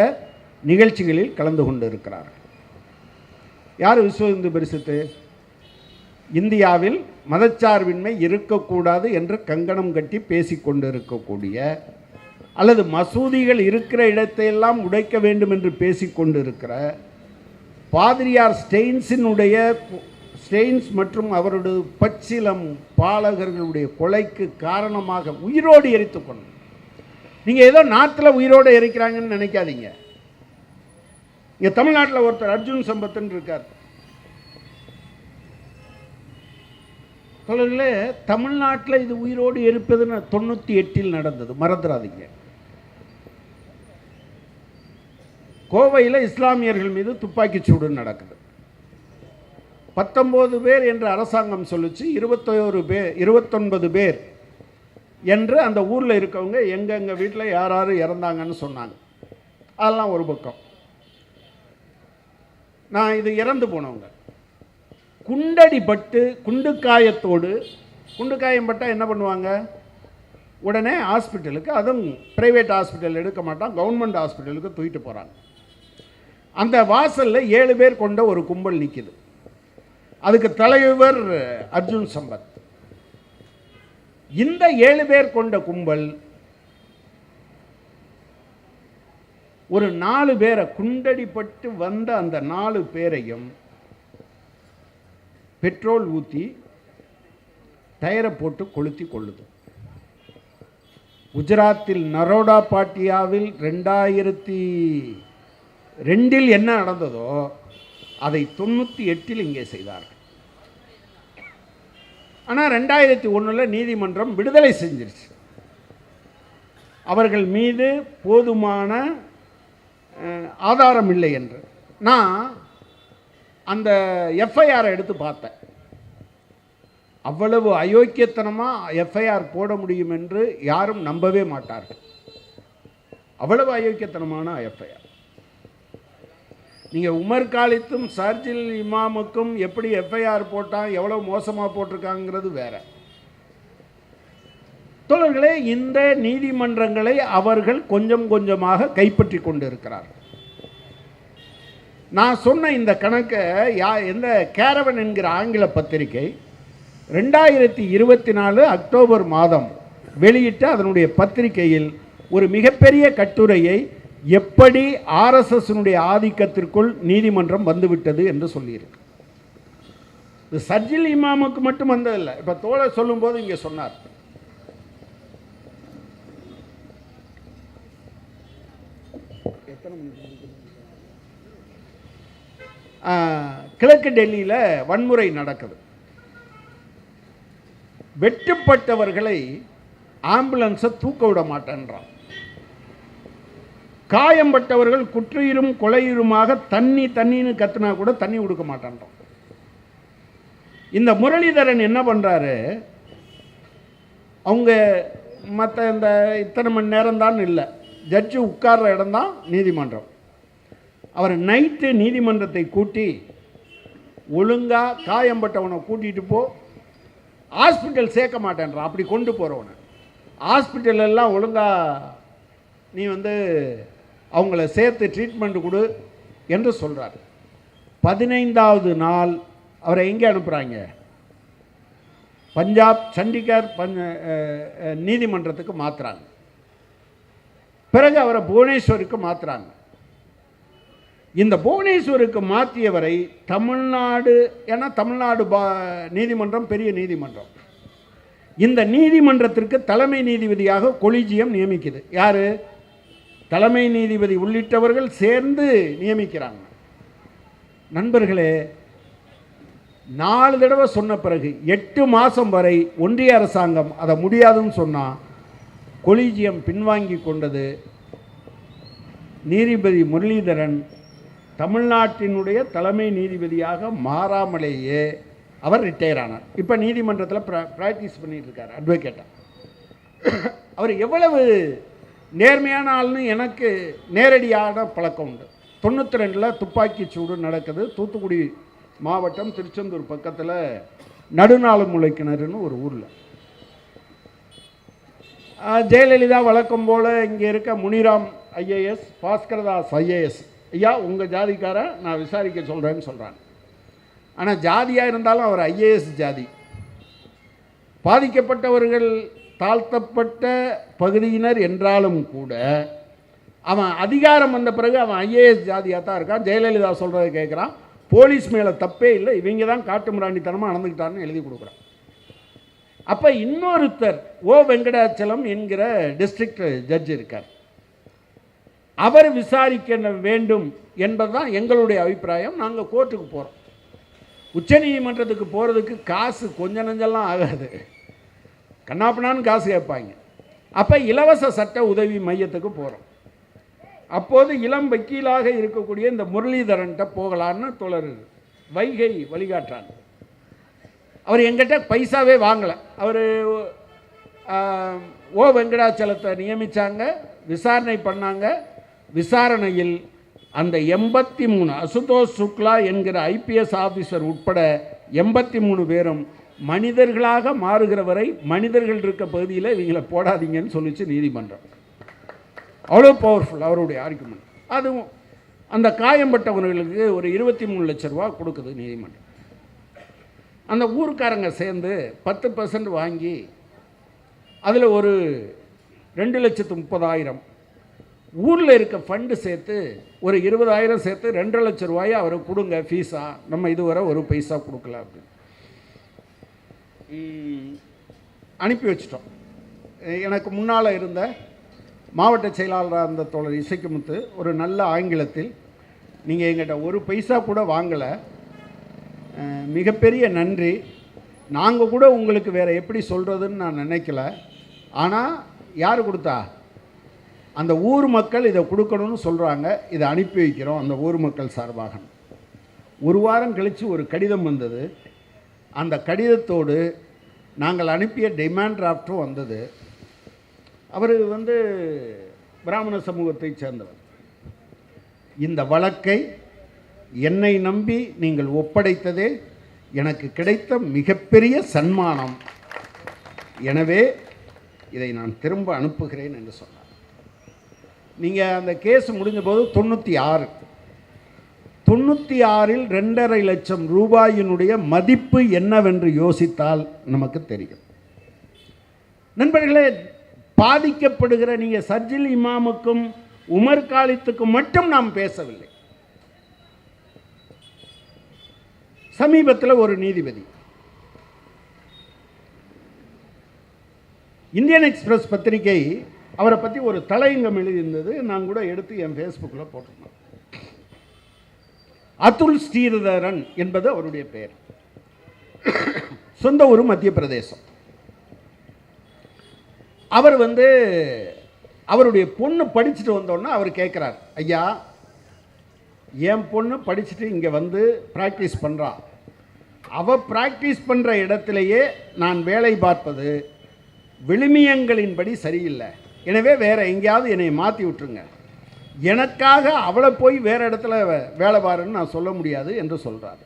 நிகழ்ச்சிகளில் கலந்து கொண்டு இருக்கிறார்கள். யார் விஸ்வ இந்து பரிஷத்து? இந்தியாவில் மதச்சார்பின்மை இருக்கக்கூடாது என்று கங்கணம் கட்டி பேசிக்கொண்டு இருக்கக்கூடிய, அல்லது மசூதிகள் இருக்கிற இடத்தையெல்லாம் உடைக்க வேண்டும் என்று பேசிக்கொண்டு இருக்கிற பாதிரியார் ஸ்டெயின்ஸ் மற்றும் அவருடைய பச்சிலம் பாலகர்களுடைய கொலைக்கு காரணமாக உயிரோடு எரித்து கொண்டு, நீங்கள் ஏதோ நாட்டில் உயிரோடு எரிக்கிறாங்கன்னு நினைக்காதீங்க. இங்கே தமிழ்நாட்டில் ஒருத்தர் அர்ஜுன் சம்பத்துன்னு இருக்கார். தொழிலே தமிழ்நாட்டில் இது உயிரோடு எரிப்பதுன்னு 98 நடந்தது, மறந்துடாதீங்க. கோவையில் இஸ்லாமியர்கள் மீது துப்பாக்கி சூடு நடக்குது. 19 பேர் என்று அரசாங்கம் சொல்லிச்சு, 29 பேர் என்று அந்த ஊரில் இருக்கவங்க எங்கள் வீட்டில் யார் யார் இறந்தாங்கன்னு சொன்னாங்க. அதெல்லாம் ஒரு பக்கம். நான் இது இறந்து போனவங்க குண்டடிப்பட்டு குண்டு காயம் பட்டால் என்ன பண்ணுவாங்க? உடனே ஹாஸ்பிட்டலுக்கு, அதுவும் ப்ரைவேட் ஹாஸ்பிட்டல் எடுக்க மாட்டான், கவர்மெண்ட் ஹாஸ்பிட்டலுக்கு தூக்கிட்டு போகிறாங்க. அந்த வாசலில் 7 பேர் கொண்ட ஒரு கும்பல் நிற்கிது. அதுக்கு தலைவர் அர்ஜுன் சம்பத். இந்த 7 பேர் கொண்ட கும்பல் ஒரு 4 பேரை, குண்டடிப்பட்டு வந்த அந்த 4 பேரையும் பெட்ரோல் ஊற்றி டயரை போட்டு கொளுத்தி கொள்ளுது. குஜராத்தில் நரோடா பாட்டியாவில் 2002 என்ன நடந்ததோ அதை 98 இங்கே செய்தார்கள். ஆனால் 2001 நீதிமன்றம் விடுதலை செஞ்சிருச்சு. அவர்கள் மீது போதுமான ஆதாரம் இல்லை என்று. நான் அந்த எஃப்ஐஆரை எடுத்து பார்த்தேன். அவ்வளவு அயோக்கியத்தனமாக எஃப்ஐஆர் போட முடியும் என்று யாரும் நம்பவே மாட்டார்கள். அவ்வளவு அயோக்கியத்தனமான எஃப்ஐஆர். நீங்கள் உமர் காலித்தும் சர்ஜில் இமாமுக்கும் எப்படி எஃப்ஐஆர் போட்டால் எவ்வளோ மோசமாக போட்டிருக்காங்கிறது வேற. தோழர்களே, இந்த நீதிமன்றங்களை அவர்கள் கொஞ்சம் கொஞ்சமாக கைப்பற்றி கொண்டு இருக்கிறார்கள். நான் சொன்ன இந்த கணக்கை எந்த கேரவன் என்கிற ஆங்கில பத்திரிகை 2024 அக்டோபர் மாதம் வெளியிட்ட அதனுடைய பத்திரிகையில் ஒரு மிகப்பெரிய கட்டுரையை, எப்படி ஆர்எஸ்எஸ்னுடைய ஆதிக்கத்திற்குள் நீதிமன்றம் வந்துவிட்டது என்று சொல்லியிருக்கு. இது சர்ஜில் இமாமுக்கு மட்டும் வந்ததில்லை. இப்போ தோழர் சொல்லும்போது இங்கே சொன்னார், கிழக்கு டெல்லியில் வன்முறை நடக்குது. வெட்டுப்பட்டவர்களை ஆம்புலன்ஸை தூக்க விட மாட்டேன்றான். காயம்பட்டவர்கள் குற்றுயிரும் கொலையுருமாக தண்ணின்னு கத்துனா கூட தண்ணி கொடுக்க மாட்டேன்றான். இந்த முரளிதரன் என்ன பண்ணுறாரு, அவங்க மற்ற இந்த இத்தனை மணி நேரம் தான் இல்லை, ஜட்ஜு உட்கார்ற இடம்தான் நீதிமன்றம். அவர் நைட்டு நீதிமன்றத்தை கூட்டி ஒழுங்காக காயம்பட்டவனை கூட்டிகிட்டு போ, ஹாஸ்பிட்டல் சேர்க்க மாட்டேன்றான். அப்படி கொண்டு போகிறவனை ஹாஸ்பிட்டல் எல்லாம் ஒழுங்காக நீ அவங்கள சேர்த்து ட்ரீட்மெண்ட் கொடு என்று சொல்கிறார். 15வது நாள் அவரை எங்கே அனுப்புகிறாங்க? பஞ்சாப் சண்டிகர் நீதிமன்றத்துக்கு மாற்றுறாங்க. பிறகு அவரை புவனேஸ்வருக்கு மாற்றுறாங்க. இந்த புவனேஸ்வருக்கு மாற்றியவரை தமிழ்நாடு, ஏன்னா தமிழ்நாடு நீதிமன்றம் பெரிய நீதிமன்றம், இந்த நீதிமன்றத்திற்கு தலைமை நீதிபதியாக கொலிஜியம் நியமிக்குது. யார்? தலைமை நீதிபதி உள்ளிட்டவர்கள் சேர்ந்து நியமிக்கிறாங்க. நண்பர்களே, 4 தடவை சொன்ன பிறகு 8 மாதம் வரை ஒன்றிய அரசாங்கம் அதை முடியாதுன்னு சொன்னால் கொலிஜியம் பின்வாங்கி கொண்டது. நீதிபதி முரளிதரன் தமிழ்நாட்டினுடைய தலைமை நீதிபதியாக மாறாமலேயே அவர் ரிட்டையர் ஆனார். இப்போ நீதிமன்றத்தில் ப்ராக்டிஸ் பண்ணிட்டு இருக்கார் அட்வொகேட்டாக. அவர் எவ்வளவு நேர்மையான ஆள்னு எனக்கு நேரடியான பழக்கம் உண்டு. 92 துப்பாக்கி சூடு நடக்குது. தூத்துக்குடி மாவட்டம் திருச்செந்தூர் பக்கத்தில் நடுநாளுமுலை கிணறுன்னு ஒரு ஊரில். ஜெயலலிதா வழக்கம் போல் இங்கே இருக்க முனிராம் ஐஏஎஸ், பாஸ்கரதாஸ் ஐஏஎஸ், ஐயா உங்கள் ஜாதிக்கார நான் விசாரிக்க சொல்கிறேன்னு சொல்கிறாங்க. ஆனால் ஜாதியாக இருந்தாலும் அவர் ஐஏஎஸ் ஜாதி. பாதிக்கப்பட்டவர்கள் தாழ்த்தப்பட்ட பகுதியினர் என்றாலும் கூட அவன் அதிகாரம் வந்த பிறகு அவன் ஐஏஎஸ் ஜாதியாக தான் இருக்கான். ஜெயலலிதா சொல்கிறத கேட்குறான். போலீஸ் மேலே தப்பே இல்லை, இவங்க தான் காட்டு மிராண்டித்தனமாக நடந்துக்கிட்டாருன்னு எழுதி கொடுக்குறான். அப்போ இன்னொருத்தர் ஓ வெங்கடாச்சலம் என்கிற டிஸ்ட்ரிக்ட் ஜட்ஜ் இருக்கார். அவர் விசாரிக்க வேண்டும் என்பதுதான் எங்களுடைய அபிப்பிராயம். நாங்கள் கோர்ட்டுக்கு போகிறோம். உச்சநீதிமன்றத்துக்கு போகிறதுக்கு காசு கொஞ்சம் நஞ்செல்லாம் ஆகாது, கண்ணாப்பண்ணான்னு காசு கேட்பாங்க. அப்போ இலவச சட்ட உதவி மையத்துக்கு போகிறோம். அப்போது இளம் வக்கீலாக இருக்கக்கூடிய இந்த முரளிதரன்ட்ட போகலான்னு தோழர் வைகை வழிகாட்டுறாங்க. அவர் எங்கிட்ட பைசாவே வாங்கலை. அவர் ஓ வெங்கடாச்சலத்தை நியமித்தாங்க, விசாரணை பண்ணாங்க. விசாரணையில் அந்த 83 அசுதோஷ் சுக்லா என்கிற ஐபிஎஸ் ஆஃபீஸர் உட்பட 83 பேரும் மனிதர்களாக மாறுகிற வரை மனிதர்கள் இருக்க பகுதியில் இவங்களை போடாதீங்கன்னு சொல்லிச்சு நீதிமன்றம். அவ்வளோ பவர்ஃபுல் அவருடைய ஆர்குமெண்ட். அதுவும் அந்த காயம்பட்டவர்களுக்கு ஒரு 23 லட்ச ரூபா கொடுக்குது நீதிமன்றம். அந்த ஊருக்காரங்க சேர்ந்து 10% வாங்கி அதில் ஒரு 2,30,000 ஊரில் இருக்க ஃபண்டு சேர்த்து ஒரு 20,000 சேர்த்து 2 லட்ச ரூபாயை அவருக்கு கொடுங்க ஃபீஸாக, நம்ம இதுவரை ஒரு பைசா கொடுக்கல அப்படின்னு அனுப்பி வச்சிட்டோம். எனக்கு முன்னால் இருந்த மாவட்ட செயலாளராக இருந்த தோழர் இசைக்குமுத்து ஒரு நல்ல ஆங்கிலத்தில், நீங்கள் எங்கிட்ட ஒரு பைசா கூட வாங்கலை, மிகப்பெரிய நன்றி, நாங்கள் கூட உங்களுக்கு வேறு எப்படி சொல்கிறதுன்னு நான் நினைக்கல, ஆனால் யார் கொடுத்தா, அந்த ஊர் மக்கள் இதை கொடுக்கணும்னு சொல்கிறாங்க, இதை அனுப்பி வைக்கிறோம் அந்த ஊர் மக்கள் சார்பாக. ஒரு வாரம் கழித்து ஒரு கடிதம் வந்தது. அந்த கடிதத்தோடு நாங்கள் அனுப்பிய டிமாண்ட் டிராஃப்டும் வந்தது. அவர் பிராமண சமூகத்தை சேர்ந்தவர். இந்த வழக்கை என்னை நம்பி நீங்கள் ஒப்படைத்ததே எனக்கு கிடைத்த மிகப்பெரிய சன்மானம். எனவே இதை நான் திரும்ப அனுப்புகிறேன் என்று சொன்னார். நீங்கள் அந்த கேஸ் முடிஞ்சபோது 96இல் 2.5 லட்சம் ரூபாயினுடைய மதிப்பு என்னவென்று யோசித்தால் நமக்கு தெரியும். நண்பர்களே, பாதிக்கப்படுகிற நீங்கள் சர்ஜில் இமாமுக்கும் உமர் காலித்துக்கும் மட்டும் நாம் பேசவில்லை. சமீபத்தில் ஒரு நீதிபதி இந்தியன் எக்ஸ்பிரஸ் பத்திரிகை அவரை பற்றி ஒரு தலையங்கம் எழுதியிருந்தது. நான் கூட எடுத்து என் ஃபேஸ்புக்கில் போட்டிருந்தேன். அதுல் ஸ்ரீதரன் என்பது அவருடைய பெயர். சொந்த ஊர் மத்திய பிரதேசம். அவர் அவருடைய பொண்ணு படிச்சுட்டு வந்தோன்னா அவர் கேட்குறார், ஐயா என் பொண்ணு படிச்சுட்டு இங்கே ப்ராக்டிஸ் பண்ணுறான், அவள் ப்ராக்டிஸ் பண்ணுற இடத்துலையே நான் வேலை பார்ப்பது விழுமியங்களின்படி சரியில்லை, எனவே வேறு எங்கேயாவது என்னை மாற்றி விட்டுருங்க, எனக்காக அவளை போய் வேறு இடத்துல வேலை பாருன்னு நான் சொல்ல முடியாது என்று சொல்கிறார்.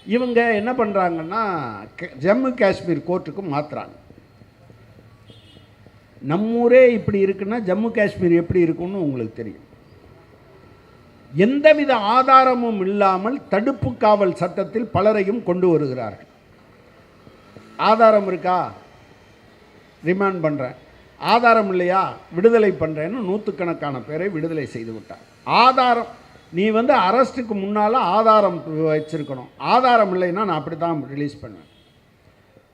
இவங்க என்ன பண்ணுறாங்கன்னா ஜம்மு காஷ்மீர் கோர்ட்டுக்கு மாற்றுறாங்க. நம்மூரே இப்படி இருக்குன்னா ஜம்மு காஷ்மீர் எப்படி இருக்குன்னு உங்களுக்கு தெரியும். எந்தவித ஆதாரமும் இல்லாமல் தடுப்பு காவல் சட்டத்தில் பலரையும் கொண்டு வருகிறார்கள். ஆதாரம் இருக்கா, ரிமாண்ட் பண்ணுறேன், ஆதாரம் இல்லையா, விடுதலை பண்ணுறேன்னு 100கணக்கான பேரை விடுதலை செய்து விட்டார். ஆதாரம், நீ அரெஸ்ட்டுக்கு முன்னால் ஆதாரம் வச்சுருக்கணும், ஆதாரம் இல்லைன்னா நான் அப்படி தான் ரிலீஸ் பண்ணுவேன்.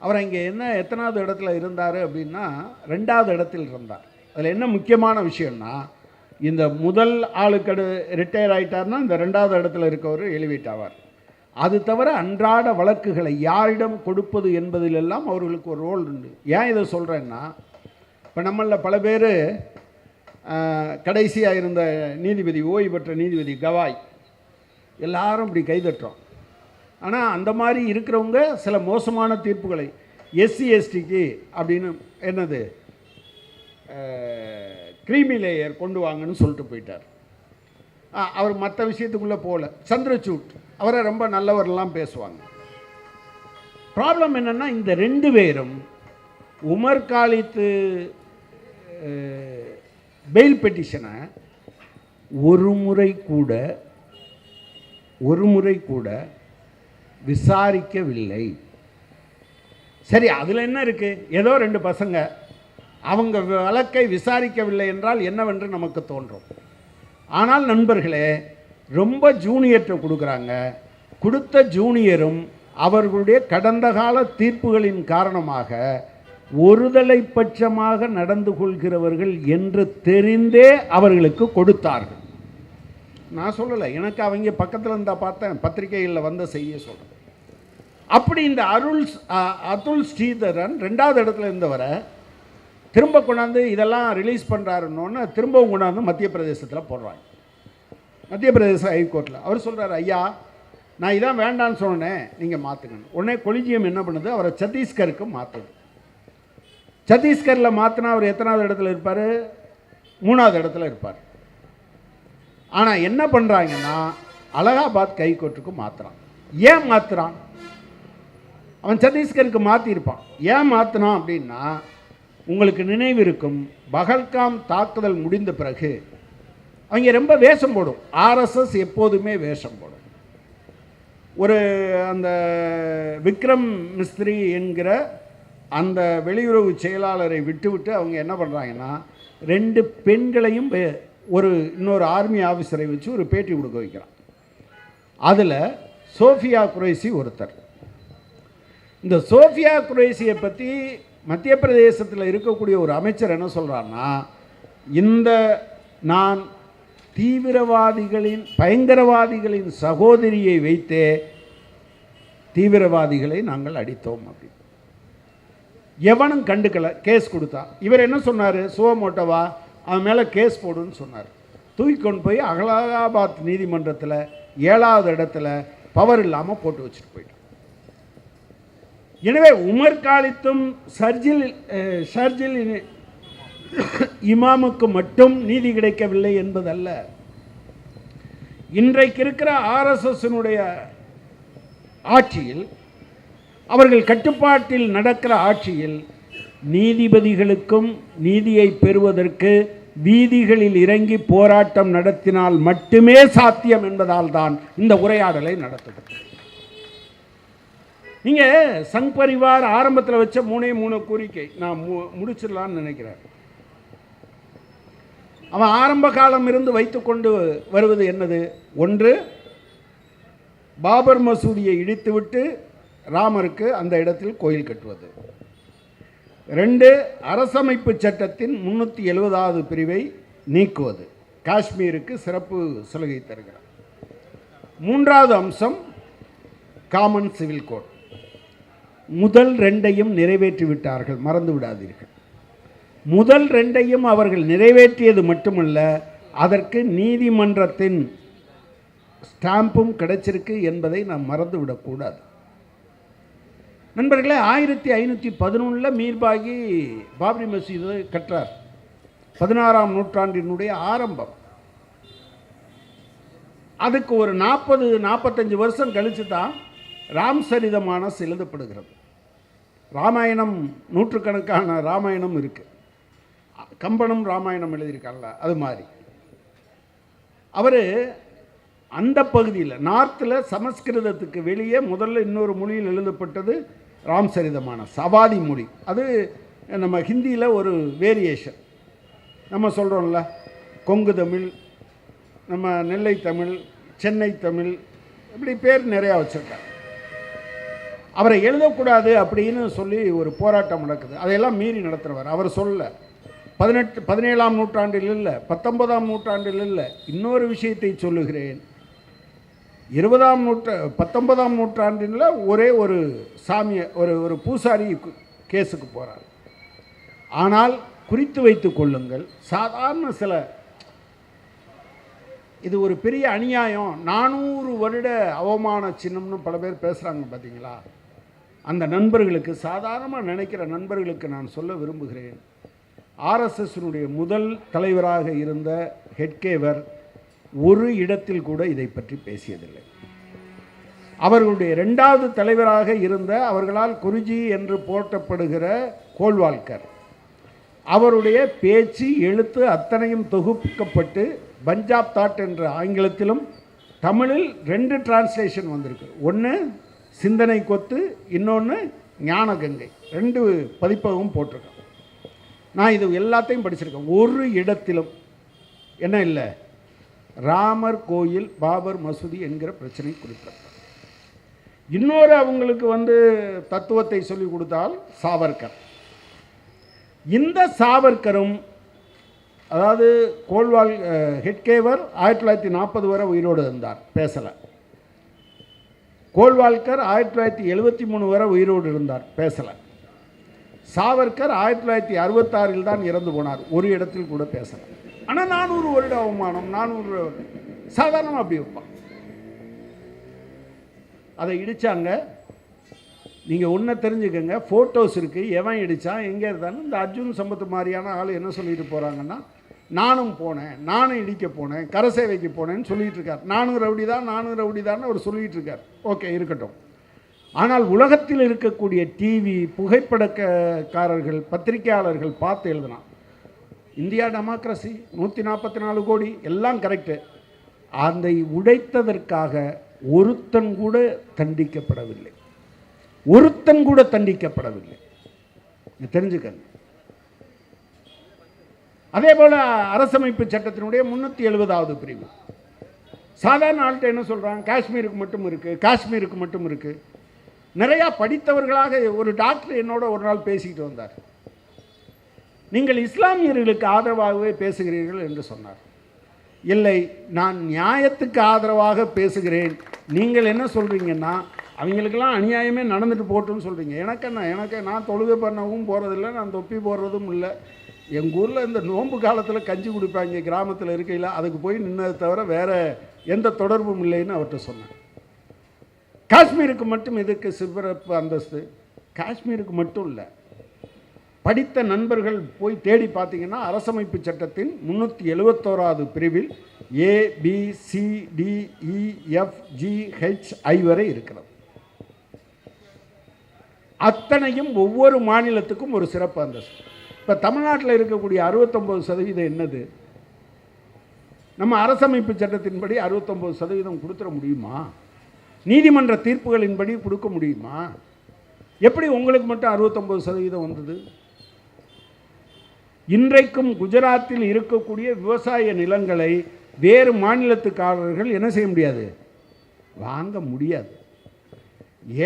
அவர் இங்கே எத்தனாவது இடத்துல இருந்தார் அப்படின்னா 2வது இடத்தில் இருந்தார். அதில் என்ன முக்கியமான விஷயம்னா, இந்த முதல் ஆளுக்கு ரிட்டையர் ஆகிட்டார்னா இந்த 2வது இடத்துல இருக்கவர் எலிவேட் ஆவார். அது தவிர அன்றாட வழக்குகளை யாரிடம் கொடுப்பது என்பதிலெல்லாம் அவர்களுக்கு ஒரு ரோல் உண்டு. ஏன் இதை சொல்கிறேன்னா, இப்போ நம்மளில் பல பேர் கடைசியாக இருந்த நீதிபதி, ஓய்வு பெற்ற நீதிபதி கவாய், எல்லாரும் இப்படி கைதட்டுறோம். ஆனால் அந்த மாதிரி இருக்கிறவங்க சில மோசமான தீர்ப்புகளை எஸ்சி எஸ்டிக்கு அப்படின்னு என்னது கிரீமி லேயர் கொண்டு வாங்கன்னு சொல்லிட்டு போயிட்டார். அவர் மற்ற விஷயத்துக்குள்ளே போகல. சந்திரசூட் அவரை ரொம்ப நல்லவரெல்லாம் பேசுவாங்க. ப்ராப்ளம் என்னென்னா இந்த ரெண்டு பேரும் உமர் காலித்து பெயில் பெட்டிஷனை ஒரு முறை கூட விசாரிக்கவில்லை. சரி, அதில் என்ன இருக்குது? ஏதோ ரெண்டு பசங்க அவங்க வழக்கை விசாரிக்கவில்லை என்றால் என்னவென்று நமக்கு தோன்றும். ஆனால் நண்பர்களே, ரொம்ப ஜூனியர்கிட்ட கொடுக்குறாங்க. கொடுத்த ஜூனியரும் அவர்களுடைய கடந்த கால தீர்ப்புகளின் காரணமாக ஒருதலை பட்சமாக நடந்து கொள்கிறவர்கள் என்று தெரிந்தே அவர்களுக்கு கொடுத்தார்கள். நான் சொல்லலை, எனக்கு அவங்க பக்கத்தில் இருந்தால் பார்த்தேன், பத்திரிகைகளில் வந்த செய்தியை சொல்கிறேன். அப்படி இந்த அதுல் ஸ்ரீதரன் ரெண்டாவது இடத்துல இருந்தவரை திரும்ப கொண்டாந்து இதெல்லாம் ரிலீஸ் பண்ணுறாருன்னொன்னு திரும்பவும் கொண்டாந்து மத்திய பிரதேசத்தில் போடுறாங்க. மத்திய பிரதேச ஹைகோர்ட்டில் அவர் சொல்கிறார், ஐயா நான் இதான் வேண்டான்னு சொன்னேன், நீங்கள் மாற்றுங்கன்னு. உடனே கொலிஜியம் என்ன பண்ணுது, அவரை சத்தீஸ்கருக்கு மாற்றுது. சத்தீஸ்கரில் மாற்றினா அவர் எத்தனாவது இடத்துல இருப்பார்? 3வது இடத்துல இருப்பார். ஆனால் என்ன பண்ணுறாங்கன்னா அலகாபாத் ஹைகோர்ட்டுக்கு மாற்றுறான். ஏன் மாற்றுறான்? அவன் சத்தீஸ்கருக்கு மாற்றிருப்பான். ஏன் மாற்றினான் அப்படின்னா, உங்களுக்கு நினைவு இருக்கும், பகல்காம் தாக்குதல் முடிந்த பிறகு அவங்க ரொம்ப வேஷம் போடும். ஆர்எஸ்எஸ் எப்போதுமே வேஷம் போடும். ஒரு அந்த விக்ரம் மிஸ்திரி என்கிற அந்த வெளியுறவு செயலாளரை விட்டுவிட்டு அவங்க என்ன பண்ணுறாங்கன்னா 2 பெண்களையும் இன்னொரு ஆர்மி ஆஃபீஸரை வச்சு ஒரு பேட்டி கொடுக்க வைக்கிறான். அதில் சோஃபியா குரேஷி ஒருத்தர். இந்த சோஃபியா குரேஷியை பற்றி மத்திய பிரதேசத்தில் இருக்கக்கூடிய ஒரு அமைச்சர் என்ன சொல்கிறான்னா, நான் பயங்கரவாதிகளின் சகோதரியை வைத்தே தீவிரவாதிகளை நாங்கள் அடித்தோம் அப்படி. எவனும் கண்டுக்கலை, கேஸ் கொடுத்தா. இவர் என்ன சொன்னார், சுவமோட்டோவா அவன் மேலே கேஸ் போடுன்னு சொன்னார். தூக்கிக்கொண்டு போய் அலகாபாத் நீதிமன்றத்தில் 7வது இடத்துல பவர் இல்லாமல் போட்டு வச்சுட்டு போயிட்டான். எனவே உமர் காலித்தும் ஷர்ஜில் இமாமுக்கு மட்டும் நீதி கிடைக்கவில்லை என்பதல்ல. இன்றைக்கு இருக்கிற ஆர்எஸ்எஸ்னுடைய ஆட்சியில், அவர்கள் கட்டுப்பாட்டில் நடக்கிற ஆட்சியில், நீதிபதிகளுக்கும் நீதியை பெறுவதற்கு வீதிகளில் இறங்கி போராட்டம் நடத்தினால் மட்டுமே சாத்தியம் என்பதால் தான் இந்த உரையாடலை நடத்துகிறது. நீங்கள் சங் பரிவார் ஆரம்பத்தில் வச்ச 3 கோரிக்கை நான் முடிச்சிடலான்னு நினைக்கிறேன். அவன் ஆரம்ப காலம் இருந்து வைத்துக்கொண்டு வருவது என்னது? 1, பாபர் மசூதியை இடித்துவிட்டு ராமருக்கு அந்த இடத்தில் கோயில் கட்டுவது. 2, அரசமைப்பு சட்டத்தின் 370வது பிரிவை நீக்குவது, காஷ்மீருக்கு சிறப்பு சலுகை தருகிறார். 3வது அம்சம் காமன் சிவில் கோட். முதல் 2ஐயும் நிறைவேற்றிவிட்டார்கள், மறந்து விடாதீர்கள். முதல் 2ஐயும் அவர்கள் நிறைவேற்றியது மட்டுமல்ல, அதற்கு நீதிமன்றத்தின் ஸ்டாம்பும் கிடைச்சிருக்கு என்பதை நாம் மறந்துவிடக்கூடாது. நண்பர்களே, 1511 மீர்பாகி பாபரி மசூதி கற்றார். 16ஆம் நூற்றாண்டினுடைய ஆரம்பம். அதுக்கு ஒரு 40-45 வருஷம் கழித்து தான் ராம்சரிதமானஸ் எழுதப்படுகிறது. ராமாயணம், நூற்றுக்கணக்கான ராமாயணம் இருக்குது. கம்பனும் ராமாயணம் எழுதியிருக்காங்களா, அது மாதிரி. அவர் அந்த பகுதியில் நார்த்தில் சமஸ்கிருதத்துக்கு வெளியே முதல்ல இன்னொரு மொழியில் எழுதப்பட்டது ராம்சரிதமானஸ், அவாதி மொழி. அது நம்ம ஹிந்தியில் ஒரு வேரியேஷன். நம்ம சொல்கிறோம்ல, கொங்கு தமிழ், நம்ம நெல்லை தமிழ், சென்னை தமிழ், இப்படி பேர் நிறையா வச்சுருக்காங்க. அவரை எழுதக்கூடாது அப்படின்னு சொல்லி ஒரு போராட்டம் நடக்குது. அதையெல்லாம் மீறி நடத்துகிறவர். அவர் சொல்ல 17ஆம் நூற்றாண்டில் இல்லை, 19ஆம் நூற்றாண்டில் இல்லை. இன்னொரு விஷயத்தை சொல்லுகிறேன். 19ஆம் நூற்றாண்டில் ஒரே ஒரு சாமியை ஒரு பூசாரி கேஸுக்கு போகிறார். ஆனால் குறித்து வைத்து கொள்ளுங்கள், சாதாரண சில இது ஒரு பெரிய அநியாயம், 400 வருட அவமான சின்னம்னு பல பேர் பேசுகிறாங்க பார்த்தீங்களா. அந்த நண்பர்களுக்கு, சாதாரணமாக நினைக்கிற நண்பர்களுக்கு நான் சொல்ல விரும்புகிறேன், ஆர்எஸ்எஸ்னுடைய முதல் தலைவராக இருந்த ஹெட்கேவர் ஒரு இடத்தில் கூட இதை பற்றி பேசியதில்லை. அவர்களுடைய 2வது தலைவராக இருந்த, அவர்களால் குருஜி என்று போற்றப்படுகிற கோல்வால்கர், அவருடைய பேச்சு எழுத்து அத்தனையும் தொகுக்கப்பட்டு பஞ்சாப் தாட் என்ற ஆங்கிலத்திலும் தமிழில் 2 டிரான்ஸ்லேஷன் வந்திருக்கு. ஒன்று சிந்தனை கொத்து, இன்னொன்று ஞானகங்கை, 2 பதிப்பகம் போட்டிருக்கேன். நான் இது எல்லாத்தையும் படிச்சிருக்கேன். ஒரு இடத்திலும் என்ன இல்லை, ராமர் கோயில், பாபர் மசூதி என்கிற பிரச்சனை குறிப்பிட்டார். இன்னொரு அவங்களுக்கு தத்துவத்தை சொல்லிக் கொடுத்தால் சாவர்கர். இந்த சாவர்கரும், அதாவது ஹெட்கேவர் 1940 வரை உயிரோடு இருந்தார், பேசலை. கோல்வால்கர் 1973 வரை உயிரோடு இருந்தார், பேசலை. சாவர்கர் 1966 தான் இறந்து போனார், ஒரு இடத்தில் கூட பேசலை. ஆனால் 400 வருட அவமானம், 400 சாதாரணமாக அப்படி வைப்பான். அதை இடித்தாங்க. நீங்கள் ஒன்றை தெரிஞ்சுக்கங்க, ஃபோட்டோஸ் இருக்குது, எவன் இடித்தான், எங்கே இருந்தாலும். இந்த அர்ஜுன் சம்பத் மாதிரியான ஆள் என்ன சொல்லிட்டு போகிறாங்கன்னா, நானும் போனேன், நானும் இடிக்க போனேன், கரசேவைக்கு போனேன்னு சொல்லிகிட்டு இருக்கார். நானும் ரவுடி தான் அவர் சொல்லிகிட்டு இருக்கார். ஓகே, இருக்கட்டும். ஆனால் உலகத்தில் இருக்கக்கூடிய டிவி, புகைப்படக்காரர்கள், பத்திரிகையாளர்கள் பார்த்து எழுதினான், இந்தியா டெமோக்ரஸி, 144 கோடி, எல்லாம் கரெக்டு. அதை உடைத்ததற்காக ஒருத்தன் கூட தண்டிக்கப்படவில்லை, ஒருத்தன் கூட தண்டிக்கப்படவில்லை. தெரிஞ்சுக்கங்க. அதே போல் அரசமைப்பு சட்டத்தினுடைய 370வது பிரிவு சாதாரண ஆள்கிட்ட என்ன சொல்கிறாங்க, காஷ்மீருக்கு மட்டும் இருக்குது, காஷ்மீருக்கு மட்டும் இருக்குது. நிறையா படித்தவர்களாக ஒரு டாக்டர் என்னோட ஒரு நாள் பேசிக்கிட்டு வந்தார். நீங்கள் இஸ்லாமியர்களுக்கு ஆதரவாகவே பேசுகிறீர்கள் என்று சொன்னார். இல்லை, நான் நியாயத்துக்கு ஆதரவாக பேசுகிறேன். நீங்கள் என்ன சொல்கிறீங்கன்னா, அவங்களுக்கெல்லாம் அநியாயமே நடந்துட்டு போட்டுன்னு சொல்கிறீங்க. எனக்கு நான் தொழுகை பண்ணவும் போகிறதில்லை, நான் தொப்பி போடுறதும் இல்லை. எங்கள் ஊரில் இந்த நோன்பு காலத்தில் கஞ்சி குடிப்பாங்க கிராமத்தில் இருக்கையில், அதுக்கு போய் நின்னதை தவிர வேறு எந்த தொடர்பும் இல்லைன்னு அவர்கிட்ட சொன்னேன். காஷ்மீருக்கு மட்டும் எதுக்கு சிறப்பு அந்தஸ்து? காஷ்மீருக்கு மட்டும் இல்லை, படித்த நண்பர்கள் போய் தேடி பார்த்தீங்கன்னா அரசமைப்பு சட்டத்தின் 371வது பிரிவில் ABCDEFGHI வரை இருக்கிறது. அத்தனையும் ஒவ்வொரு மாநிலத்துக்கும் ஒரு சிறப்பு அந்தஸ்து. இப்போ தமிழ்நாட்டில் இருக்கக்கூடிய 69% என்னது? நம்ம அரசமைப்பு சட்டத்தின்படி 69% கொடுத்துட முடியுமா? நீதிமன்ற தீர்ப்புகளின்படி கொடுக்க முடியுமா? எப்படி உங்களுக்கு மட்டும் 69% வந்தது? இன்றைக்கும் குஜராத்தில் இருக்கக்கூடிய விவசாய நிலங்களை வேறு மாநிலத்துக்காரர்கள் என்ன செய்ய முடியாது, வாங்க முடியாது.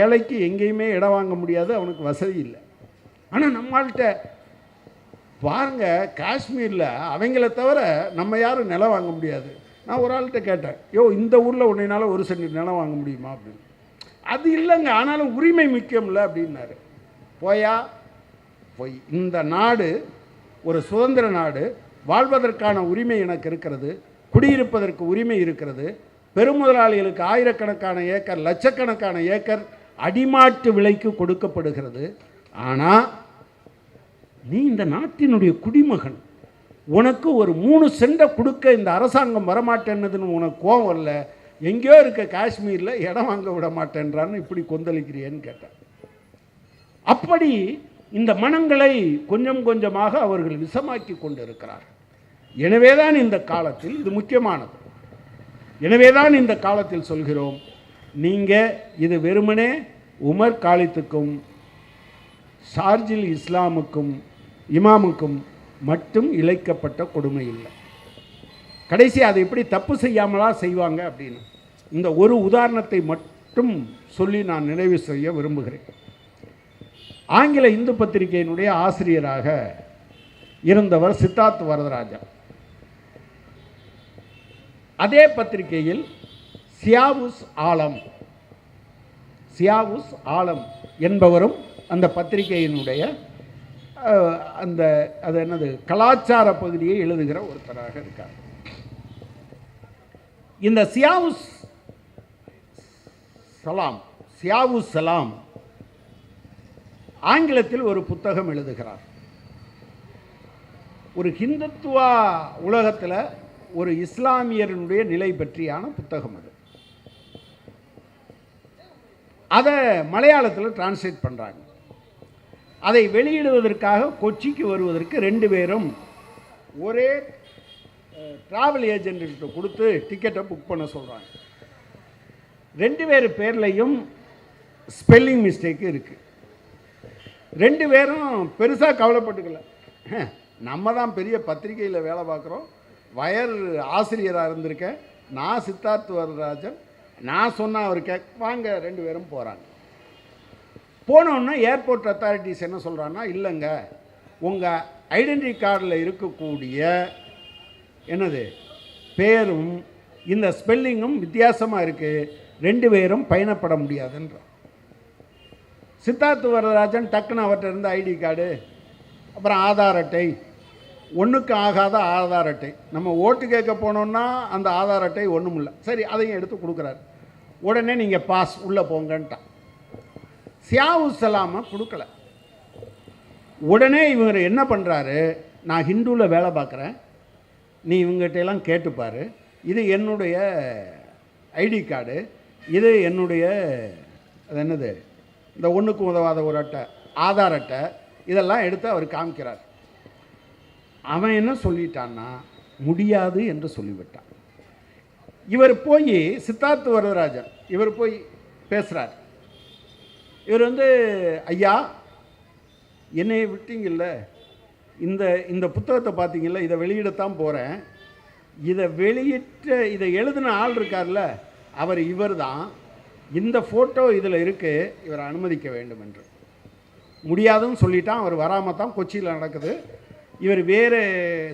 ஏழைக்கு எங்கேயுமே இடம் வாங்க முடியாது, அவனுக்கு வசதி இல்லை. ஆனால் நம்மள்கிட்ட பாருங்க, காஷ்மீரில் அவங்கள தவிர நம்ம யாரும் நிலம் வாங்க முடியாது. நான் ஒரு ஆள்கிட்ட கேட்டேன், இந்த ஊரில் உன்னையினால 1 சென்ட் நிலம் வாங்க முடியுமா அப்படின்னு. அது இல்லைங்க, ஆனாலும் உரிமை முக்கியம்ல அப்படின்னாரு. போய் இந்த நாடு ஒரு சுதந்திர நாடு, வாழ்வதற்கான உரிமை எனக்கு இருக்கிறது, குடியிருப்பதற்கு உரிமை இருக்கிறது. பெருமுதலாளிகளுக்கு ஆயிரக்கணக்கான ஏக்கர், லட்சக்கணக்கான ஏக்கர் அடிமாட்டு விலைக்கு கொடுக்கப்படுகிறது. ஆனால் நீ இந்த நாட்டினுடைய குடிமகன், உனக்கு ஒரு 3 சென்டை கொடுக்க இந்த அரசாங்கம் வரமாட்டேன்னதுன்னு உனக்கு கோவம் வரல, எங்கேயோ இருக்க காஷ்மீரில் இடம் வாங்க விட மாட்டேன்றான்னு இப்படி கொந்தளிக்கிறியேன்னு கேட்டேன். அப்படி இந்த மனங்களை கொஞ்சம் கொஞ்சமாக அவர்கள் விஷமாக்கி கொண்டு இருக்கிறார். எனவேதான் இந்த காலத்தில் இது முக்கியமானது. எனவேதான் இந்த காலத்தில் சொல்கிறோம், நீங்கள் இது வெறுமனே உமர் காலித்துக்கும் ஷார்ஜில் இஸ்லாமுக்கும் இமாமுக்கும் மட்டும் இழைக்கப்பட்ட கொடுமை இல்லை. கடைசி அதை எப்படி தப்பு செய்யாமலா செய்வாங்க அப்படின்னு இந்த ஒரு உதாரணத்தை மட்டும் சொல்லி நான் நிறைவு செய்ய விரும்புகிறேன். ஆங்கில இந்து பத்திரிகையினுடைய ஆசிரியராக இருந்தவர் சித்தார்த் வரதராஜா. அதே பத்திரிகையில் சியாவுஸ் ஆலம் என்பவரும் அந்த பத்திரிகையினுடைய அது என்னது கலாச்சார பகுதியை எழுதுகிற ஒருத்தராக இருக்கார். இந்த சியாவு சலாம் ஆங்கிலத்தில் ஒரு புத்தகம் எழுதுகிறார். ஒரு ஹிந்துத்துவா உலகத்தில் ஒரு இஸ்லாமியருடைய நிலை பற்றியான புத்தகம் அது. அதை மலையாளத்தில் டிரான்ஸ்லேட் பண்ணுறாங்க. அதை வெளியிடுவதற்காக கொச்சிக்கு வருவதற்கு 2 பேரும் ஒரே ட்ராவல் ஏஜென்ட்கிட்ட கொடுத்து டிக்கெட்டை புக் பண்ண சொல்கிறாங்க. 2 பேர் பேர்லையும் ஸ்பெல்லிங் மிஸ்டேக்கு இருக்குது. 2 பேரும் பெருசாக கவலைப்பட்டுக்கல. நம்ம தான் பெரிய பத்திரிகையில் வேலை பார்க்குறோம், வயர் ஆசிரியராக இருந்திருக்கேன், நான் சித்தார்த் வரதராஜன், நான் சொன்னால் அவர் வாங்க 2 பேரும் போகிறாங்க. போனோன்னா ஏர்போர்ட் அத்தாரிட்டிஸ் என்ன சொல்கிறான்னா, இல்லைங்க உங்கள் ஐடென்டிட்டி கார்டில் இருக்கக்கூடிய என்னது பேரும் இந்த ஸ்பெல்லிங்கும் வித்தியாசமாக இருக்குது, 2 பேரும் பயணப்பட முடியாதுன்ற. சித்தார்த் வரதராஜன் டக்குன்னு அவர்கிட்ட இருந்த ஐடி கார்டு, அப்புறம் ஆதார் அட்டை, ஒன்றுக்கு ஆகாத ஆதார் அட்டை, நம்ம ஓட்டு கேட்க போனோன்னா அந்த ஆதார் அட்டை ஒன்றும் இல்லை, சரி அதையும் எடுத்து கொடுக்குறாரு. உடனே நீங்கள் பாஸ் உள்ளே போங்கன்ட்டான். சியாவு சலாமை கொடுக்கல. உடனே இவங்க என்ன பண்ணுறாரு, நான் ஹிந்துவில் வேலை பார்க்குறேன், நீ இவங்ககிட்டெல்லாம் கேட்டுப்பார், இது என்னுடைய ஐடி கார்டு, இது என்னுடைய அது என்னது இந்த ஒன்றுக்கு உதவாத ஒரு அட்டை, ஆதார் அட்டை, இதெல்லாம் எடுத்து அவர் காமிக்கிறார். அவன் என்ன சொல்லிட்டான்னா முடியாது என்று சொல்லிவிட்டான். இவர் போய் சித்தார்த் வரதராஜன் இவர் போய் பேசுகிறார். இவர் ஐயா என்னை விட்டீங்கல்ல, இந்த புத்தகத்தை பார்த்தீங்கல்ல, இதை வெளியிடத்தான் போகிறேன், இதை எழுதின ஆள் இருக்கார்ல அவர் இவர் தான், இந்த ஃபோட்டோ இதில் இருக்குது, இவரை அனுமதிக்க வேண்டும் என்று. முடியாதுன்னு சொல்லிட்டான். அவர் வராமல் தான் கொச்சியில் நடக்குது. இவர் வேறு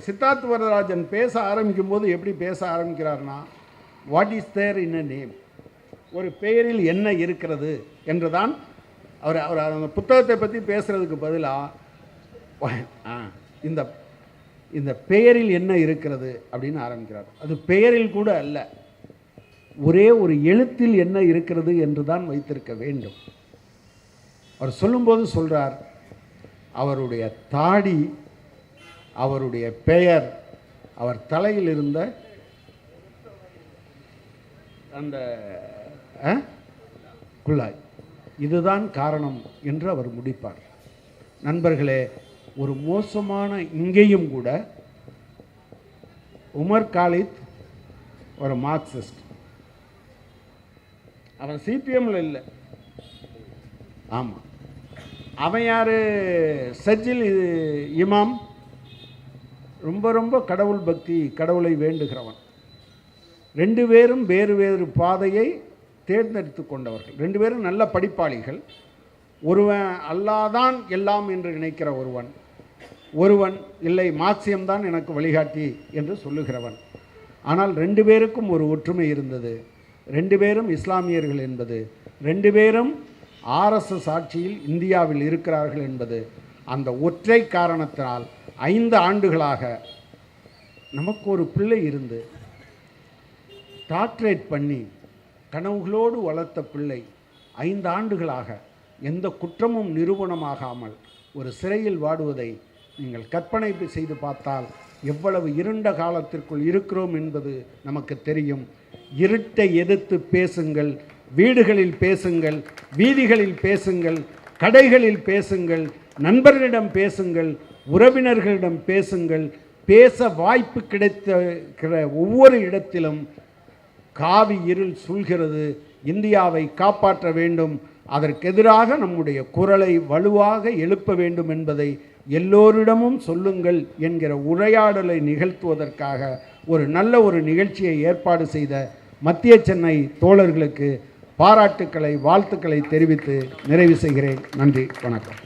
சித்தார்த் வரதராஜன் பேச ஆரம்பிக்கும் போது எப்படி பேச ஆரம்பிக்கிறார்னா, what is there in a name, ஒரு பெயரில் என்ன இருக்கிறது என்று தான் அவர் அந்த புத்தகத்தை பற்றி பேசுகிறதுக்கு பதிலாக இந்த பெயரில் என்ன இருக்கிறது அப்படின்னு ஆரம்பிக்கிறார். அது பெயரில் கூட அல்ல, ஒரே ஒரு எழுத்தில் என்ன இருக்கிறது என்று தான் வைத்திருக்க வேண்டும். அவர் சொல்லும்போது சொல்கிறார், அவருடைய தாடி, அவருடைய பெயர், அவர் தலையில் இருந்த அந்த குழாய், இதுதான் காரணம் என்று அவர் முடிப்பார். நண்பர்களே, ஒரு மோசமான இங்கேயும் கூட உமர் காலித் ஒரு மார்க்சிஸ்ட், அவன் சிபிஎம்ல இல்லை, ஆமாம், அவன் யார், சஜில் இமாம், ரொம்ப ரொம்ப கடவுள் பக்தி, கடவுளை வேண்டுகிறவன். 2 பேரும் வேறு வேறு பாதையை தேர்ந்தெடுத்து கொண்டவர்கள். 2 பேரும் நல்ல படிப்பாளிகள். ஒருவன் அல்லாதான் எல்லாம் என்று நினைக்கிற ஒருவன் இல்லை மார்க்சியம்தான் எனக்கு வழிகாட்டி என்று சொல்லுகிறவன். ஆனால் 2 பேருக்கும் ஒரு ஒற்றுமை இருந்தது. 2 பேரும் இஸ்லாமியர்கள் என்பது, 2 பேரும் ஆர்எஸ்எஸ் ஆட்சியில் இந்தியாவில் இருக்கிறார்கள் என்பது, அந்த ஒற்றை காரணத்தினால் 5 ஆண்டுகளாக நமக்கு ஒரு பிள்ளை இருந்து டாக்டரேட் பண்ணி கனவுகளோடு வளர்த்த பிள்ளை 5 ஆண்டுகளாக எந்த குற்றமும் நிரூபணமாகாமல் ஒரு சிறையில் வாடுவதை நீங்கள் கற்பனை செய்து பார்த்தால் எவ்வளவு இருண்ட காலத்திற்குள் இருக்கிறோம் என்பது நமக்கு தெரியும். இருட்டை எதிர்த்து பேசுங்கள், வீடுகளில் பேசுங்கள், வீதிகளில் பேசுங்கள், கடைகளில் பேசுங்கள், நண்பர்களிடம் பேசுங்கள், உறவினர்களிடம் பேசுங்கள். பேச வாய்ப்பு கிடைத்திருக்கிற ஒவ்வொரு இடத்திலும் காவி இருள் சூழ்கிறது. இந்தியாவை காப்பாற்ற வேண்டும், அதற்கெதிராக நம்முடைய குரலை வலுவாக எழுப்ப வேண்டும் என்பதை எல்லோரிடமும் சொல்லுங்கள் என்கிற உரையாடலை நிகழ்த்துவதற்காக ஒரு நல்ல ஒரு நிகழ்ச்சியை ஏற்பாடு செய்த மத்திய சென்னை தோழர்களுக்கு பாராட்டுக்களை, வாழ்த்துக்களை தெரிவித்து நிறைவு செய்கிறேன். நன்றி, வணக்கம்.